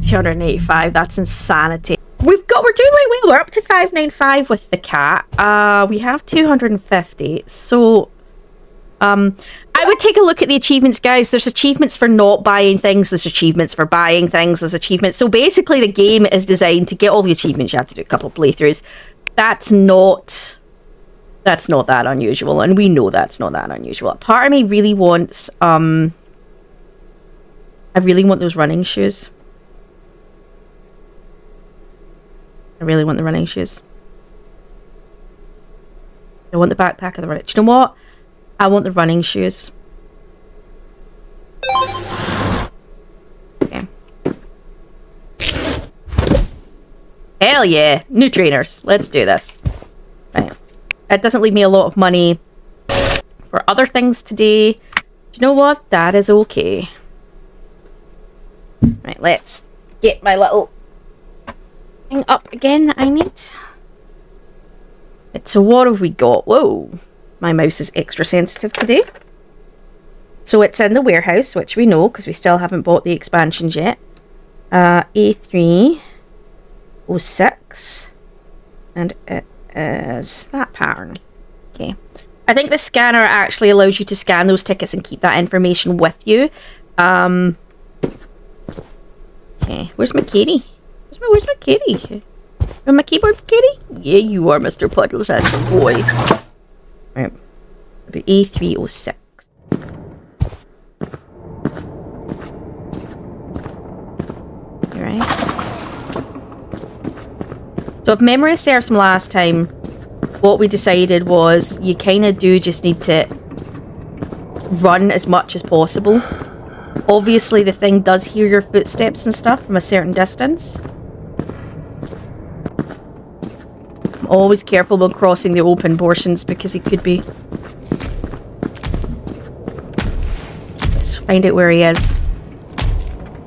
$285, that's insanity. We're doing really well. We're up to 595 with the cat. We have 250. So I would take a look at the achievements, guys. There's achievements for not buying things. There's achievements for buying things. There's achievements. So basically the game is designed to get all the achievements. You have to do a couple of playthroughs. That's not that unusual. And we know that's not that unusual. Part of me really wants, I really want those running shoes. I really want the running shoes. I want the backpack of the running. Do you know what? I want the running shoes. Okay. Hell yeah. New trainers. Let's do this. Right. That doesn't leave me a lot of money for other things today. Do you know what? That is okay. Right, let's get my little thing up again that I need. Right, so what have we got? Whoa. My mouse is extra sensitive today. So it's in the warehouse, which we know because we still haven't bought the expansions yet. A306. And it is that pattern. Okay. I think the scanner actually allows you to scan those tickets and keep that information with you. Okay. Where's my kitty? Where's my kitty? Am I keyboard kitty? Yeah, you are, Mr. Puddles, handsome boy. Right. A306. Alright. So if memory serves from last time, what we decided was you kind of do just need to run as much as possible. Obviously the thing does hear your footsteps and stuff from a certain distance. I'm always careful when crossing the open portions because he could be... Let's find out where he is.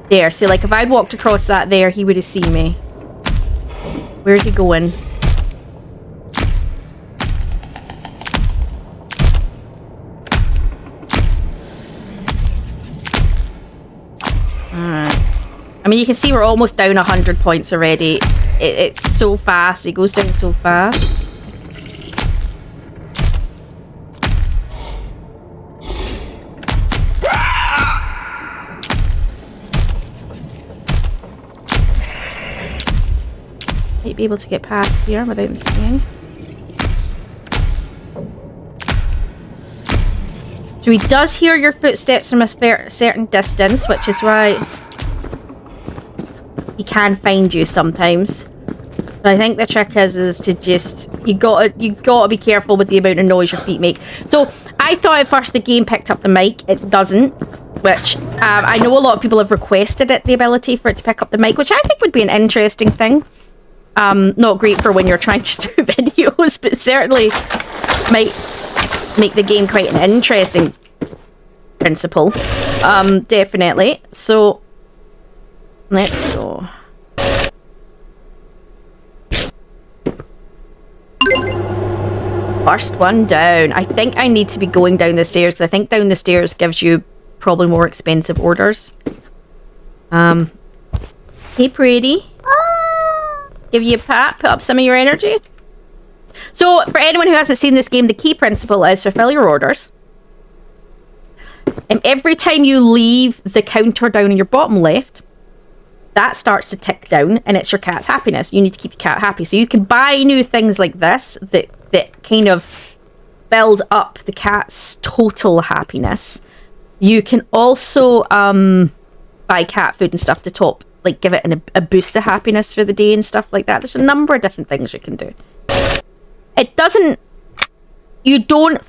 There, see, like if I'd walked across that there, he would have seen me. Where's he going? Alright. I mean, you can see we're almost down 100 points already. It's so fast. It goes down so fast. be able to get past here without him seeing. So he does hear your footsteps from a certain distance, which is why he can find you sometimes. But I think the trick is to just you gotta be careful with the amount of noise your feet make. So I thought at first the game picked up the mic. It doesn't, which I know a lot of people have requested it, the ability for it to pick up the mic, which I think would be an interesting thing. Not great for when you're trying to do videos, but certainly might make the game quite an interesting principle. Definitely. So let's go. First one down. I think I need to be going down the stairs because I think down the stairs gives you probably more expensive orders. Hey, pretty. Give you a pat, put up some of your energy. So, for anyone who hasn't seen this game, the key principle is fulfill your orders. And every time you leave the counter down in your bottom left, that starts to tick down, and it's your cat's happiness. You need to keep the cat happy. So you can buy new things like this that kind of build up the cat's total happiness. You can also buy cat food and stuff to top, like give it a boost of happiness for the day and stuff like that. There's a number of different things you can do. It doesn't... You don't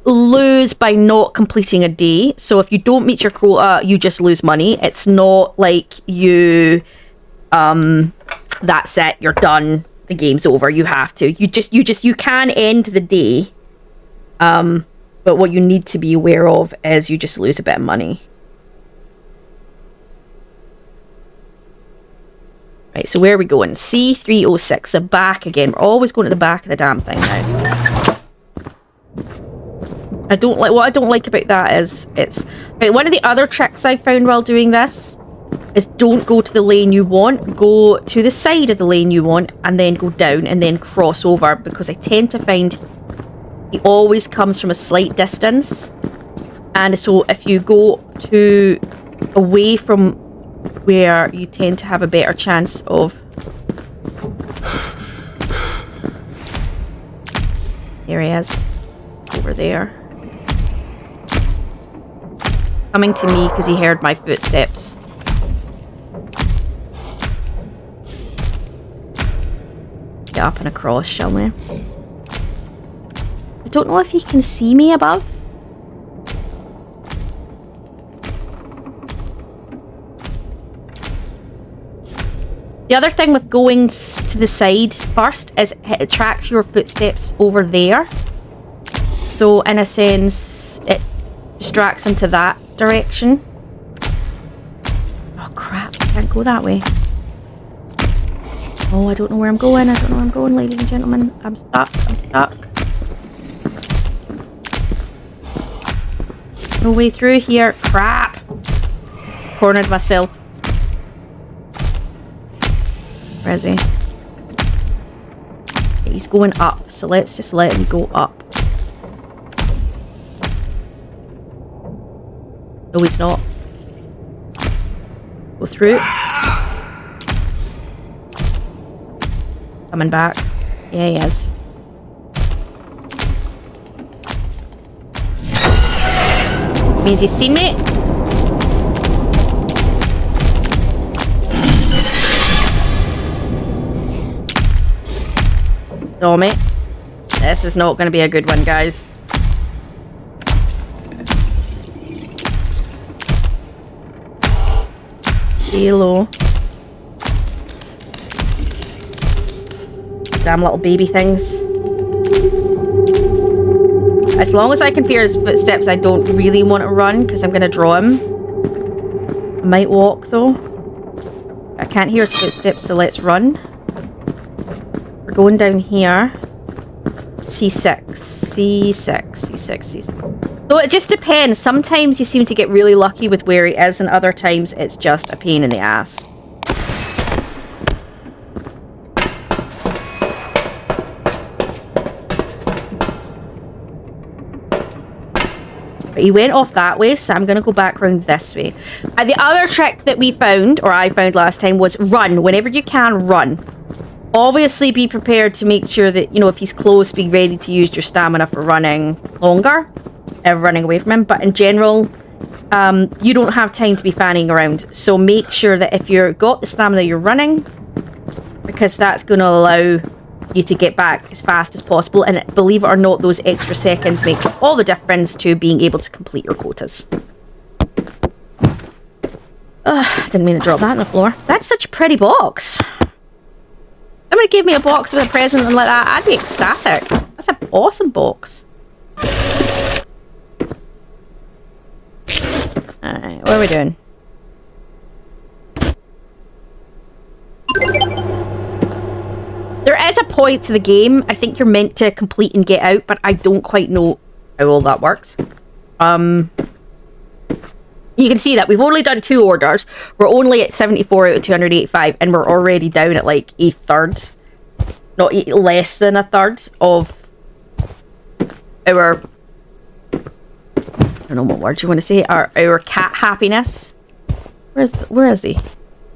lose by not completing a day. So if you don't meet your quota, you just lose money. It's not like you... that's it, you're done. The game's over. You have to. You can end the day. But what you need to be aware of is you just lose a bit of money. Right, so where are we going? C306, the back again. We're always going to the back of the damn thing now. What I don't like about that is it's... Right, one of the other tricks I found while doing this is don't go to the lane you want. Go to the side of the lane you want and then go down and then cross over, because I tend to find he always comes from a slight distance. And so if you go to away from where, you tend to have a better chance of... There he is. Over there. Coming to me because he heard my footsteps. Get up and across, shall we? I don't know if he can see me above. The other thing with going to the side first is it tracks your footsteps over there. So in a sense, it distracts him to that direction. Oh crap, I can't go that way. Oh, I don't know where I'm going. I don't know where I'm going, ladies and gentlemen. I'm stuck. I'm stuck. No way through here. Crap. Cornered myself. Where is he? He's going up, so let's just let him go up. No, he's not. Go through. Coming back. Yeah, he is. Means he's seen me. Saw me. This is not going to be a good one, guys. Stay low. Damn little baby things. As long as I can hear his footsteps, I don't really want to run because I'm going to draw him. I might walk though. I can't hear his footsteps, so let's run. We're going down here. C6, C6, C6, C6. So it just depends. Sometimes you seem to get really lucky with where he is, and other times it's just a pain in the ass. But he went off that way, so I'm going to go back around this way. The other trick that we found, or I found last time, was run. Whenever you can, run. Obviously, be prepared to make sure that, you know, if he's close, be ready to use your stamina for running longer, running away from him. But in general, you don't have time to be fanning around. So make sure that if you've got the stamina, you're running, because that's going to allow you to get back as fast as possible. And believe it or not, those extra seconds make all the difference to being able to complete your quotas. Ugh, didn't mean to drop that on the floor. That's such a pretty box. Somebody gave me a box with a present and like that, I'd be ecstatic. That's an awesome box. Alright, what are we doing? There is a point to the game. I think you're meant to complete and get out, but I don't quite know how all that works. You can see that we've only done 2 orders. We're only at 74 out of 285, and we're already down at like a third, not less than a third of our, I don't know what words you want to say, our cat happiness. Where is he?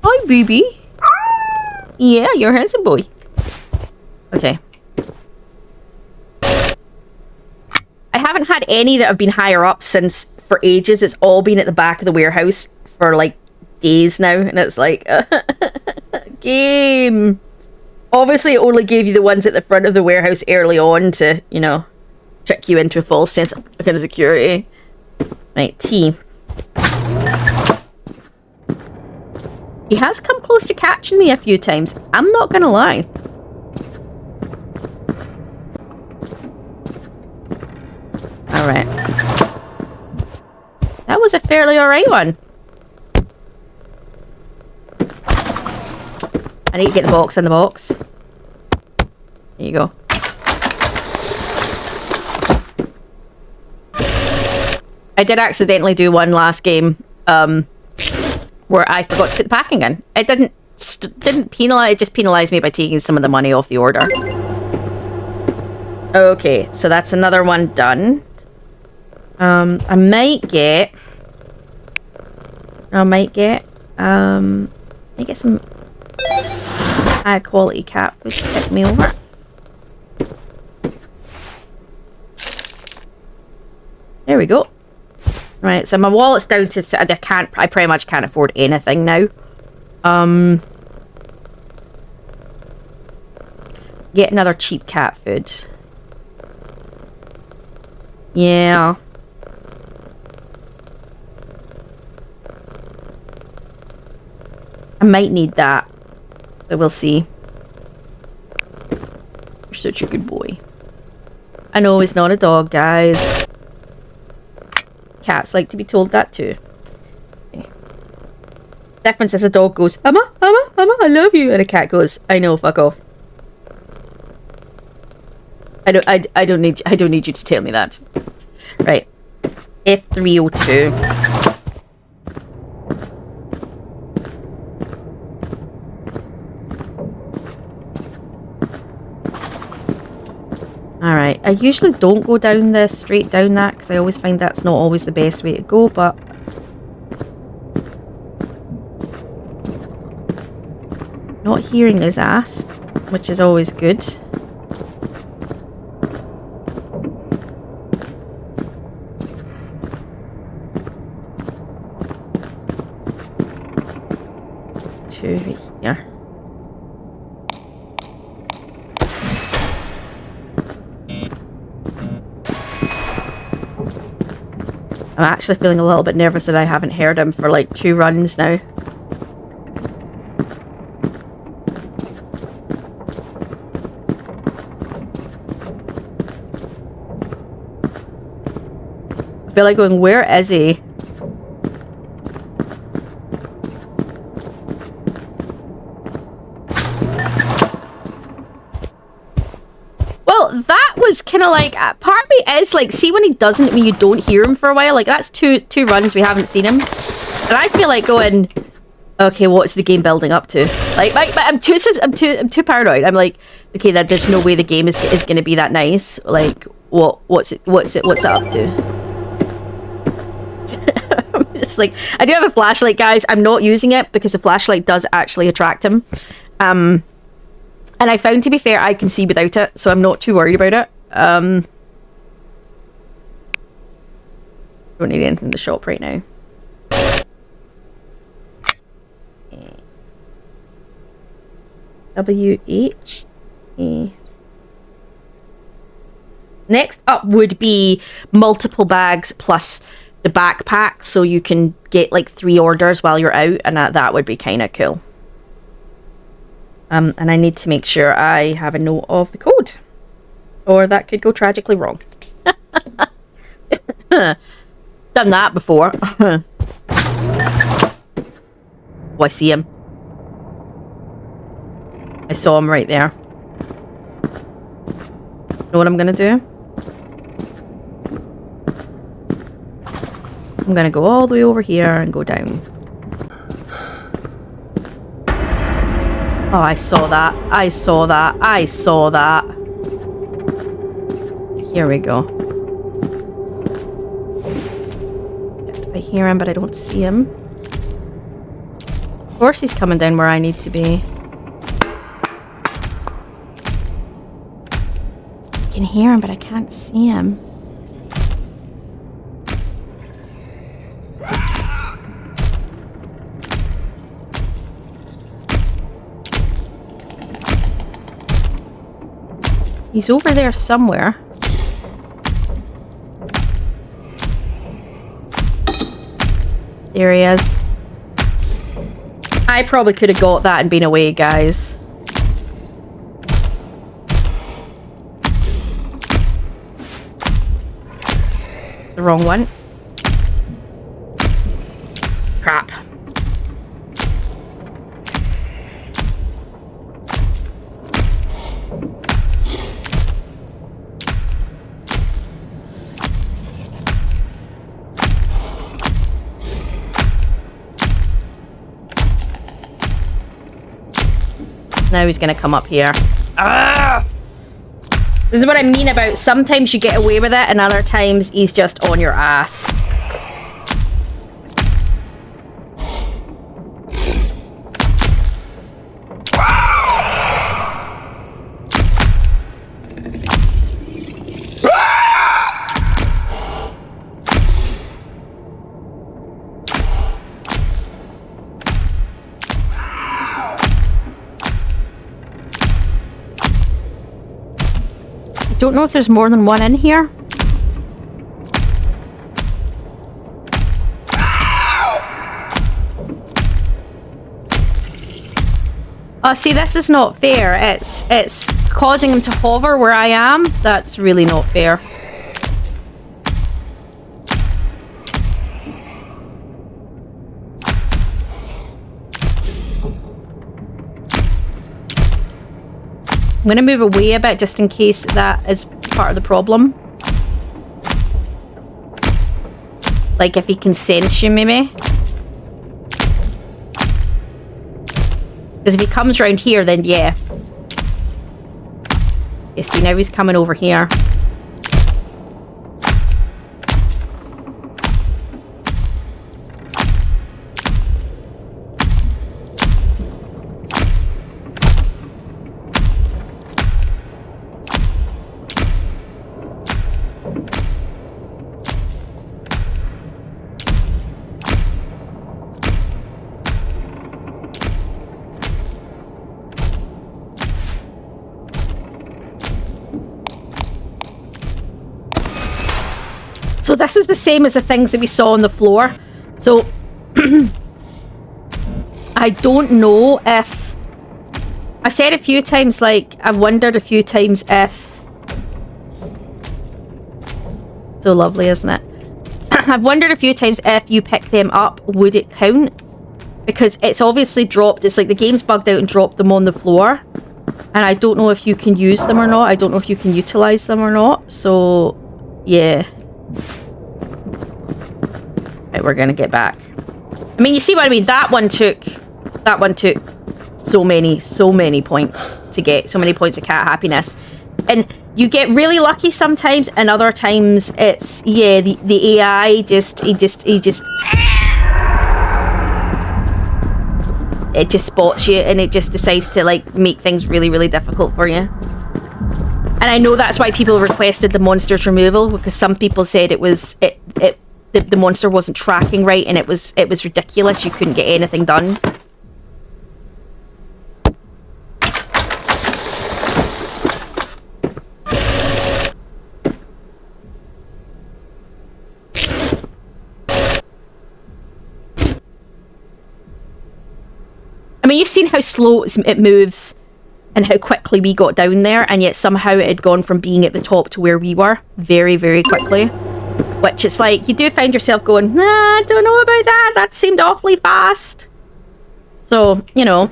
Hi, baby. Yeah, you're a handsome boy. Okay. I haven't had any that have been higher up since for ages. It's all been at the back of the warehouse for like days now, and it's like game. Obviously it only gave you the ones at the front of the warehouse early on to, you know, trick you into a false sense of kind of security. Right, T. He has come close to catching me a few times, I'm not gonna lie. Alright. That was a fairly alright one. I need to get the box in the box. There you go. I did accidentally do one last game where I forgot to put the packing in. It didn't penalize, it just penalized me by taking some of the money off the order. Okay, so that's another one done. I might get some high quality cat food to tip me over. There we go. Right, so my wallet's down to, I pretty much can't afford anything now. Get another cheap cat food. Yeah. I might need that, but we'll see. You're such a good boy. I know he's not a dog, guys. Cats like to be told that too. Okay. Difference is a dog goes, Mama, Mama, Mama, I love you, and a cat goes, I know, fuck off. I don't need you to tell me that. Right. F302. Alright, I usually don't go down straight down that, because I always find that's not always the best way to go, but not hearing his ass, which is always good. Two here. I'm actually feeling a little bit nervous that I haven't heard him for like 2 runs now. I feel like going, where is he? Well, that was kind of like, part of me is like, see when he doesn't mean you don't hear him for a while, like that's two runs we haven't seen him, and I feel like going, okay, what's the game building up to? Like, I'm too paranoid. I'm like, okay, that there's no way the game is going to be that nice. Like, what's it up to? Just like, I do have a flashlight, guys. I'm not using it because the flashlight does actually attract him. And I found, to be fair, I can see without it, so I'm not too worried about it. Don't need anything in the shop right now. WH. Next up would be multiple bags plus the backpack, so you can get like 3 orders while you're out, and that would be kind of cool. And I need to make sure I have a note of the code, or that could go tragically wrong. Done that before. Oh, I see him. I saw him right there. Know what I'm gonna do? I'm gonna go all the way over here and go down. Oh, I saw that. I saw that. I saw that. Here we go. I hear him, but I don't see him. Of course he's coming down where I need to be. I can hear him, but I can't see him. He's over there somewhere. There he is. I probably could have got that and been away, guys. The wrong one. Crap. Now he's gonna come up here. Ah! This is what I mean about sometimes you get away with it and other times he's just on your ass. Don't know if there's more than one in here. Oh, see, this is not fair. It's causing him to hover where I am. That's really not fair. I'm going to move away a bit just in case that is part of the problem. Like if he can sense you, maybe. Because if he comes around here, then yeah. You see, now he's coming over here. So this is the same as the things that we saw on the floor. So I don't know if... I've said a few times, like, I've wondered a few times if... So lovely, isn't it? I've wondered a few times if you pick them up, would it count? Because it's obviously dropped. It's like the game's bugged out and dropped them on the floor. And I don't know if you can use them or not. I don't know if you can utilize them or not. So, yeah. Right, we're gonna get back. I mean, you see what I mean? That one took so many points to get. So many points of cat happiness. And you get really lucky sometimes, and other times it's, yeah, the AI just... it just spots you and it just decides to like make things really, really difficult for you. And I know that's why people requested the monster's removal, because some people said it was the monster wasn't tracking right and it was ridiculous. You couldn't get anything done. I mean, you've seen how slow it moves and how quickly we got down there, and yet somehow it had gone from being at the top to where we were very, very quickly. Which it's like, you do find yourself going, nah, I don't know about that. That seemed awfully fast. So, you know.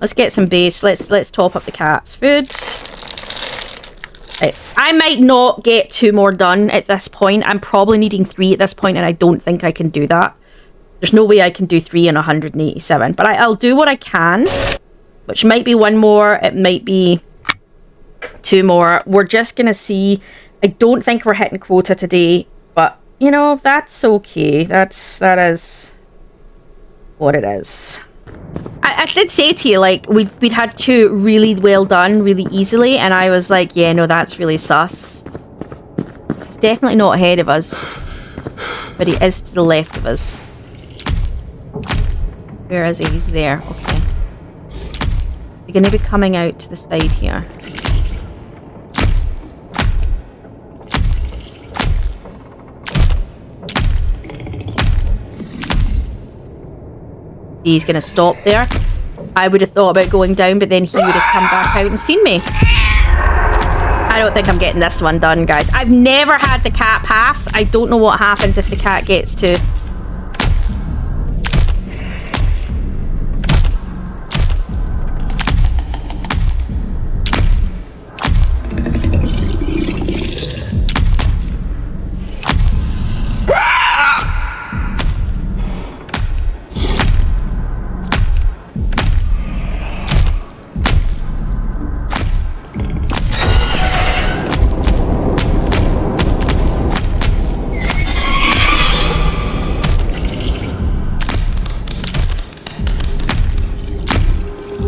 Let's get some base. Let's top up the cat's food. Right. I might not get 2 more done at this point. I'm probably needing 3 at this point, and I don't think I can do that. There's no way I can do 3 in 187. But I'll do what I can, which might be 1 more. It might be 2 more. We're just going to see. I don't think we're hitting quota today, but, you know, that's okay. That is what it is. I did say to you, like, we'd had 2 really well done, really easily, and I was like, yeah, no, that's really sus. He's definitely not ahead of us, but he is to the left of us. Where is he? He's there. Okay. You're going to be coming out to the side here. He's going to stop there. I would have thought about going down, but then he would have come back out and seen me. I don't think I'm getting this one done, guys. I've never had the cat pass. I don't know what happens if the cat gets to...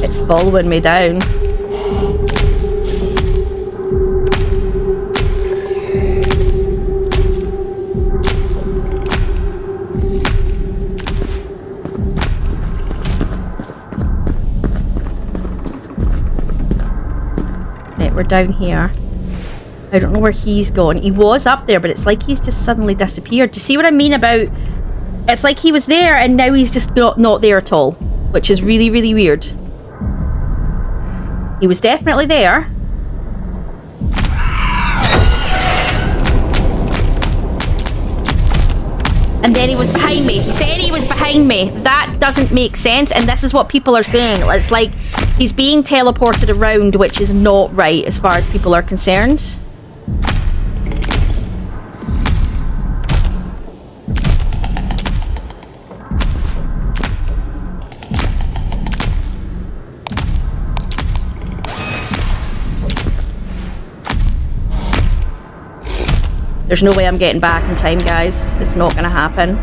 It's following me down. Right, we're down here. I don't know where he's gone. He was up there, but it's like he's just suddenly disappeared. Do you see what I mean about... It's like he was there and now he's just not there at all, which is really, really weird. He was definitely there. And then he was behind me. Then he was behind me. That doesn't make sense. And this is what people are saying. It's like he's being teleported around, which is not right as far as people are concerned. There's no way I'm getting back in time, guys. It's not going to happen.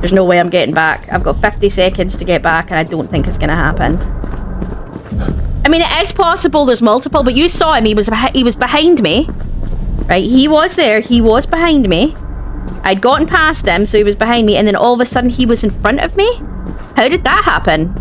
There's no way I'm getting back. I've got 50 seconds to get back, and I don't think it's going to happen. I mean, it is possible there's multiple, but you saw him. He was behind me. Right? He was there. He was behind me. I'd gotten past him, so he was behind me, and then all of a sudden he was in front of me? How did that happen?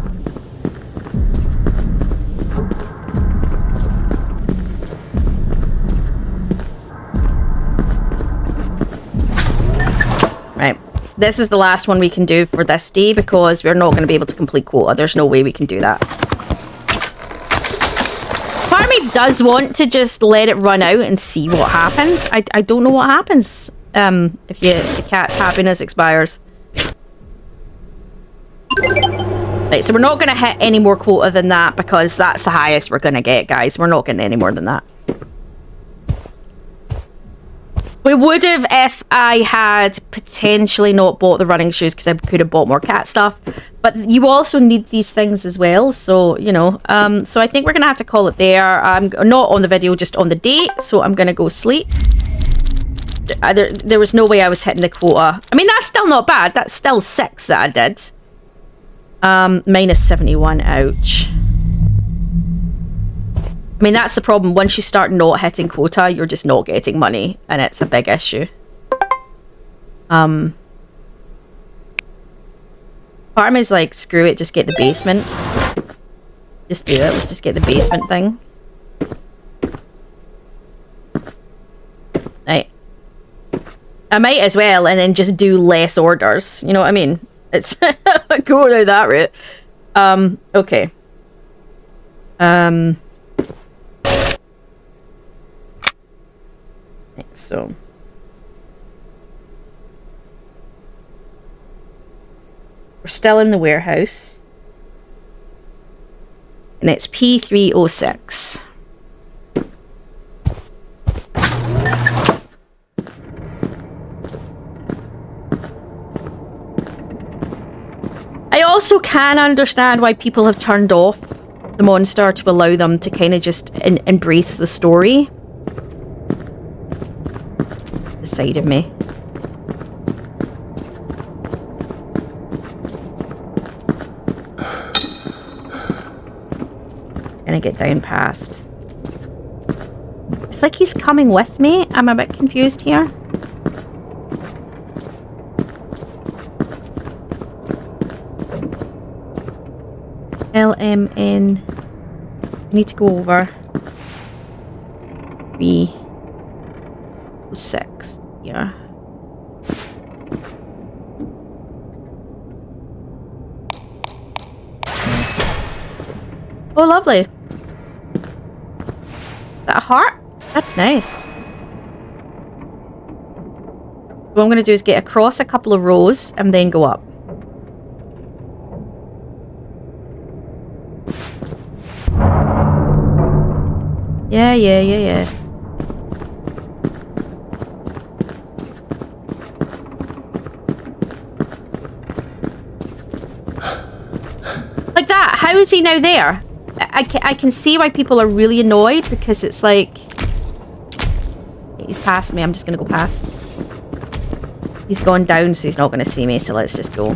Right. This is the last one we can do for this day because we're not going to be able to complete quota. There's no way we can do that. Part of me does want to just let it run out and see what happens. I don't know what happens if the cat's happiness expires. Right, so we're not going to hit any more quota than that because that's the highest we're going to get, guys. We're not getting any more than that. We would have if I had potentially not bought the running shoes, because I could have bought more cat stuff. But you also need these things as well, so, you know. So I think we're going to have to call it there. I'm not on the video, just on the date, so I'm going to go sleep. There was no way I was hitting the quota. I mean, that's still not bad. That's still 6 that I did. Minus 71, ouch. I mean, that's the problem. Once you start not hitting quota, you're just not getting money, and it's a big issue. Part of me is like, screw it, just get the basement. Just do it, let's just get the basement thing. Right. I might as well, and then just do less orders. You know what I mean? It's go down that route. Okay. So we're still in the warehouse, and it's P306. I also can understand why people have turned off the monster to allow them to kind of just embrace the story. The side of me. Gonna get down past. It's like he's coming with me. I'm a bit confused here. LMN. I need to go over. 306. Yeah. Oh, lovely. Is that a heart? That's nice. What I'm going to do is get across a couple of rows and then go up. Yeah. Like that. How is he now there? I can see why people are really annoyed, because it's like... He's past me. I'm just going to go past. He's gone down, so he's not going to see me, so let's just go.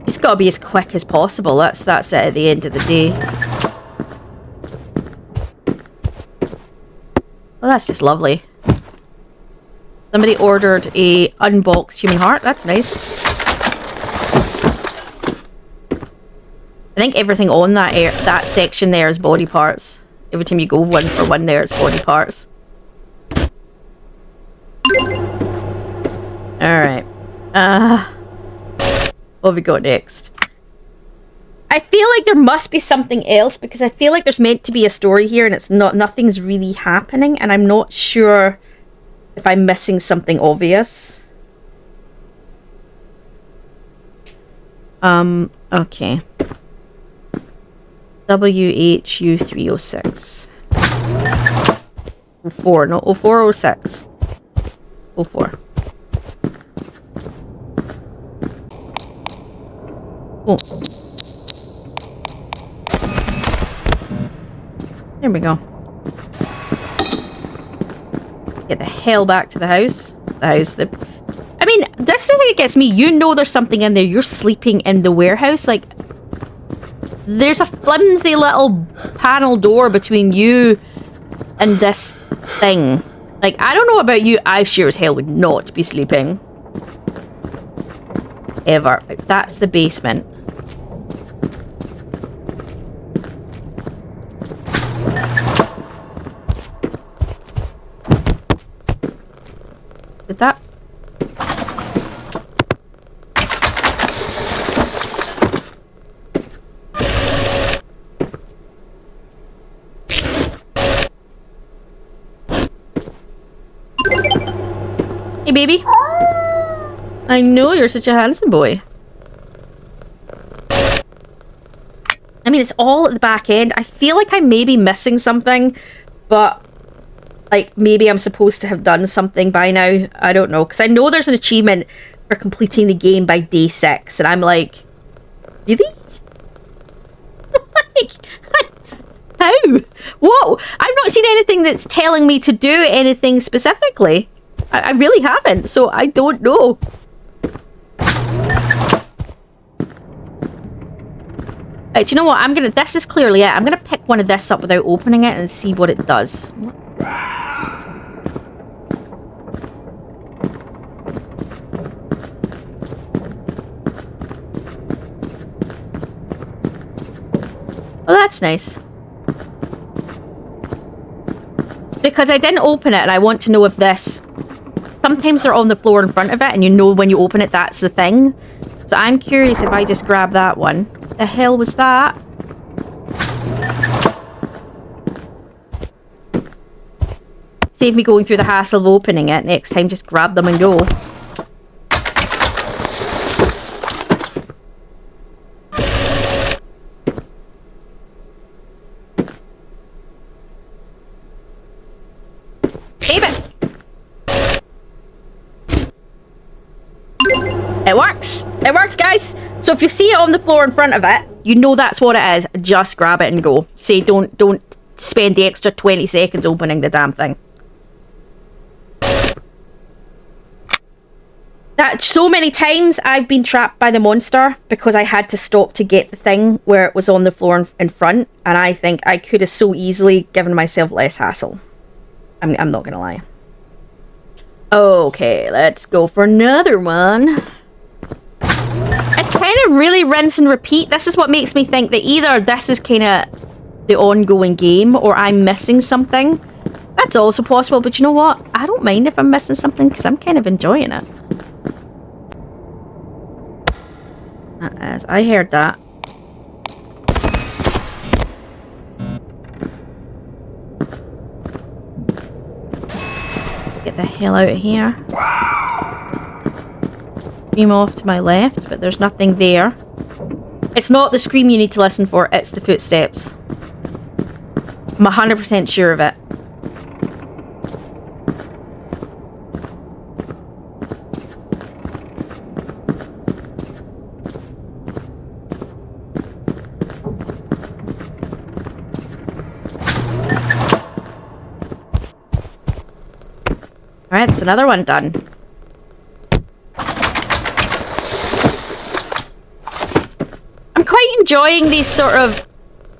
Just got to be as quick as possible. That's it at the end of the day. Well, that's just lovely. Somebody ordered a unboxed human heart. That's nice. I think everything on that section there is body parts. Every time you go 1 for 1 there, it's body parts. Alright. What have we got next? I feel like there must be something else, because I feel like there's meant to be a story here and it's not, nothing's really happening, and I'm not sure if I'm missing something obvious. Okay. WHU306. 04, no, 0406. 04. Oh. There we go. Get the hell back to the house. I mean, that's the thing that gets me. You know there's something in there. You're sleeping in the warehouse. Like, there's a flimsy little panel door between you and this thing. Like, I don't know about you. I sure as hell would not be sleeping. Ever. That's the basement. Did that? Hey, baby. I know you're such a handsome boy. I mean, it's all at the back end. I feel like I may be missing something, but like maybe I'm supposed to have done something by now. I don't know, because I know there's an achievement for completing the game by day 6, and I'm like, really? Like, how? Whoa! I've not seen anything that's telling me to do anything specifically. I really haven't, so I don't know. Right, do you know what? This is clearly it. I'm gonna pick one of this up without opening it and see what it does. Oh, that's nice. Because I didn't open it and I want to know if this... Sometimes they're on the floor in front of it and you know when you open it that's the thing. So I'm curious if I just grab that one. The hell was that? Save me going through the hassle of opening it. Next time, just grab them and go. Save it! It works! It works, guys! So if you see it on the floor in front of it, you know that's what it is. Just grab it and go. Say, don't spend the extra 20 seconds opening the damn thing. That so many times I've been trapped by the monster because I had to stop to get the thing where it was on the floor in front, and I think I could have so easily given myself less hassle. I'm not gonna lie. Okay, let's go for another one. It's kind of really rinse and repeat. This is what makes me think that either this is kind of the ongoing game or I'm missing something. That's also possible, but you know what? I don't mind if I'm missing something because I'm kind of enjoying it. That is, I heard that. Get the hell out of here. Scream off to my left, but there's nothing there. It's not the scream you need to listen for, it's the footsteps. I'm 100% sure of it. Alright, that's another one done. I'm quite enjoying these sort of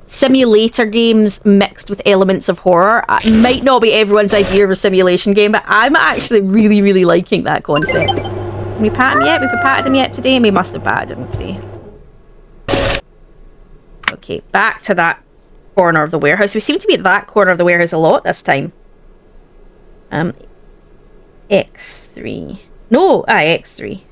simulator games mixed with elements of horror. It might not be everyone's idea of a simulation game, but I'm actually really, really liking that concept. Can we pat him yet? Have we patted him yet today? We must have patted him today. Okay, back to that corner of the warehouse. We seem to be at that corner of the warehouse a lot this time. X3. No, X3.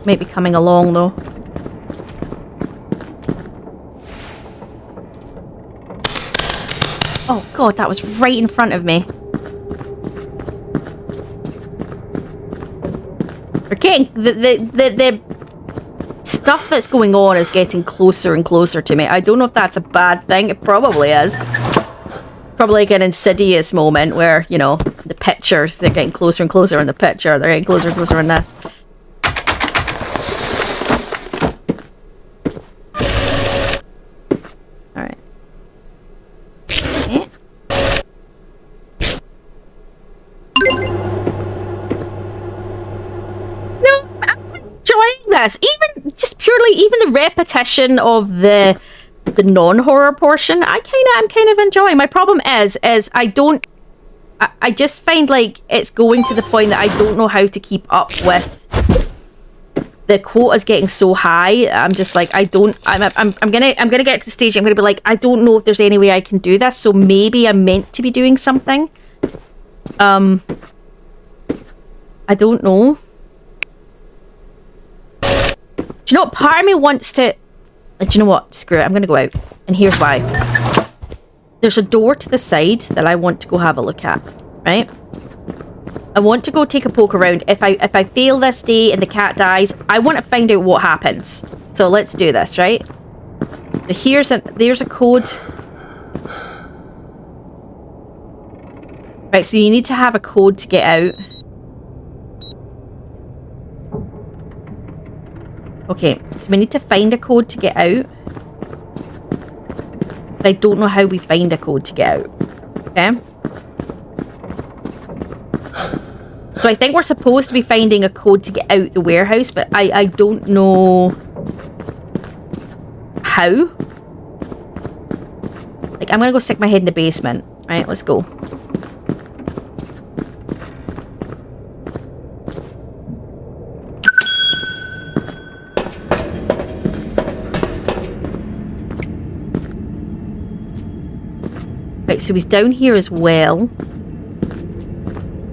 Might be coming along though. Oh god, that was right in front of me. We're getting the stuff that's going on is getting closer and closer to me. I don't know if that's a bad thing. It probably is. Probably like an Insidious moment where, you know, the pictures, they're getting closer and closer in the picture. They're getting closer and closer in this. Alright. Okay. No, I'm enjoying this. Even, just purely, even the repetition of the non-horror portion, I'm kind of enjoying. My problem is I just find like it's going to the point that I don't know how to keep up with the quotas getting so high. I'm just like, I'm gonna get to the stage, I'm gonna be like, I don't know if there's any way I can do this, so maybe I'm meant to be doing something. I don't know. Do you know what? Part of me wants to... Do you know what? Screw it. I'm going to go out. And here's why. There's a door to the side that I want to go have a look at. Right? I want to go take a poke around. If I fail this day and the cat dies, I want to find out what happens. So let's do this, right? There's a code. Right, so you need to have a code to get out. Okay, so we need to find a code to get out. But I don't know how we find a code to get out. Okay? So I think we're supposed to be finding a code to get out the warehouse, but I don't know how. Like, I'm gonna go stick my head in the basement. Right, let's go. Right, so he's down here as well.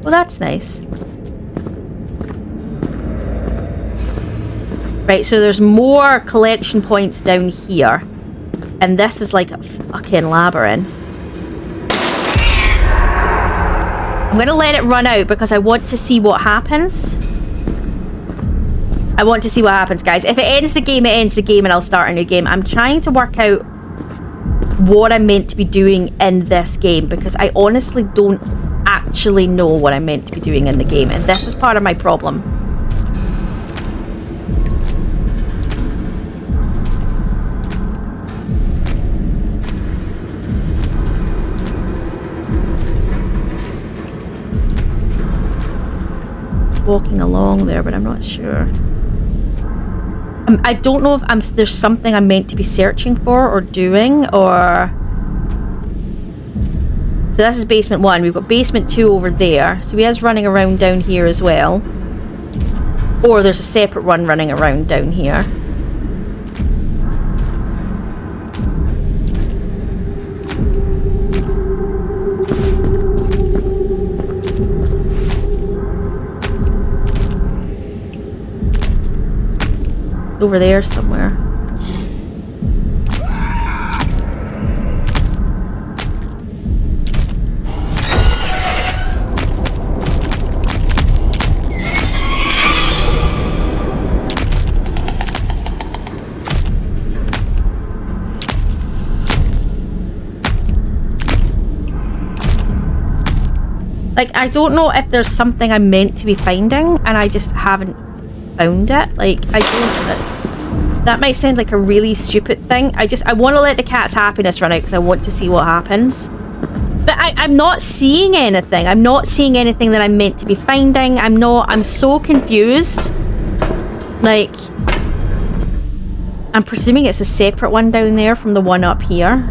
Well, that's nice. Right, so there's more collection points down here. And this is like a fucking labyrinth. I'm gonna let it run out because I want to see what happens. I want to see what happens, guys. If it ends the game, it ends the game and I'll start a new game. I'm trying to work out what I'm meant to be doing in this game because I honestly don't actually know what I'm meant to be doing in the game, and this is part of my problem. Walking along there, but I'm not sure. I don't know if there's something I'm meant to be searching for or doing, or... So this is basement 1. We've got basement 2 over there. So he is running around down here as well. Or there's a separate one running around down here. Over there somewhere. Like, I don't know if there's something I'm meant to be finding and I just haven't found it. Like, I don't... That might sound like a really stupid thing. I want to let the cat's happiness run out because I want to see what happens. But I'm not seeing anything. I'm not seeing anything that I'm meant to be finding. I'm so confused. Like, I'm presuming it's a separate one down there from the one up here.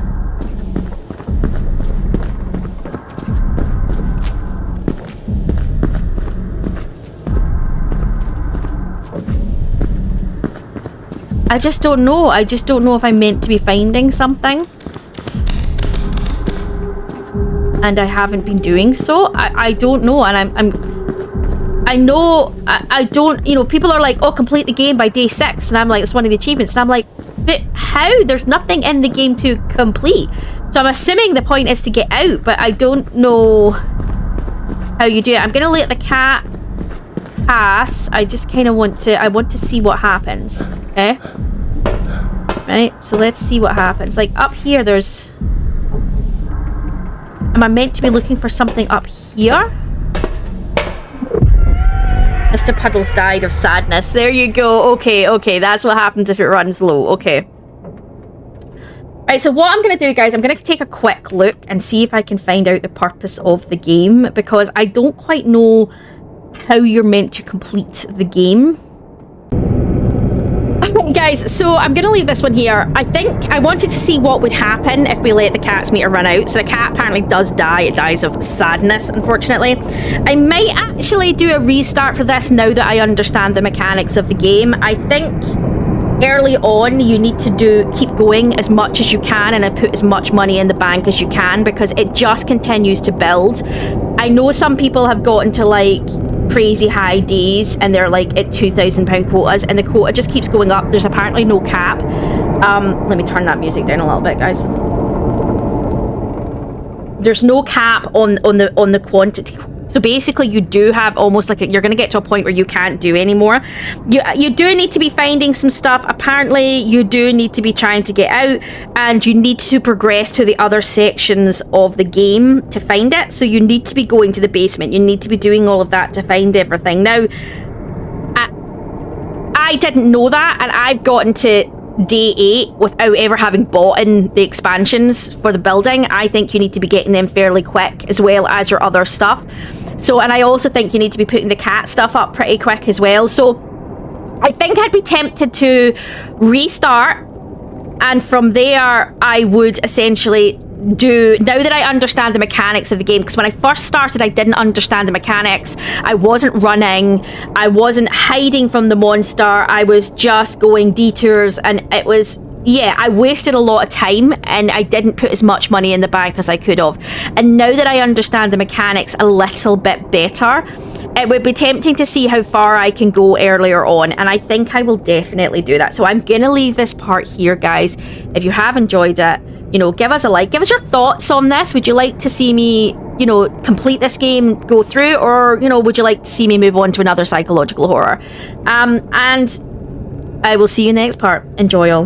I just don't know. I just don't know if I'm meant to be finding something. And I haven't been doing so. I don't know. And I know, I don't, you know, people are like, oh, complete the game by day 6. And I'm like, it's one of the achievements. And I'm like, but how? There's nothing in the game to complete. So I'm assuming the point is to get out, but I don't know how you do it. I'm going to let the cat pass. I just kind of want to see what happens. Okay? Right, so let's see what happens. Like, up here, there's... Am I meant to be looking for something up here? Mr. Puddles died of sadness. There you go. Okay, okay. That's what happens if it runs low. Okay. Right, so what I'm going to do, guys, I'm going to take a quick look and see if I can find out the purpose of the game, because I don't quite know how you're meant to complete the game. Guys, so I'm going to leave this one here. I think I wanted to see what would happen if we let the cat's meter run out. So the cat apparently does die. It dies of sadness, unfortunately. I might actually do a restart for this now that I understand the mechanics of the game. I think early on you need to keep going as much as you can and put as much money in the bank as you can, because it just continues to build. I know some people have gotten to like crazy high days and they're like at £2,000 quotas, and the quota just keeps going up. There's apparently no cap. Let me turn that music down a little bit, guys. There's no cap on the quantity. So basically you do have almost like you're going to get to a point where you can't do anymore. You do need to be finding some stuff. Apparently you do need to be trying to get out, and you need to progress to the other sections of the game to find it. So you need to be going to the basement. You need to be doing all of that to find everything. Now, I didn't know that, and I've gotten to day 8 without ever having bought in the expansions for the building. I think you need to be getting them fairly quick, as well as your other stuff. So, and I also think you need to be putting the cat stuff up pretty quick as well. So I think I'd be tempted to restart, and from there I would essentially do, now that I understand the mechanics of the game, because when I first started I didn't understand the mechanics. I wasn't running, I wasn't hiding from the monster, I was just going detours, and it was, yeah, I wasted a lot of time, and I didn't put as much money in the bank as I could have. And now that I understand the mechanics a little bit better, it would be tempting to see how far I can go earlier on, and I think I will definitely do that. So I'm gonna leave this part here, guys. If you have enjoyed it, you know, give us a like, give us your thoughts on this. Would you like to see me, you know, complete this game, go through, or, you know, would you like to see me move on to another psychological horror? And I will see you in the next part. Enjoy all.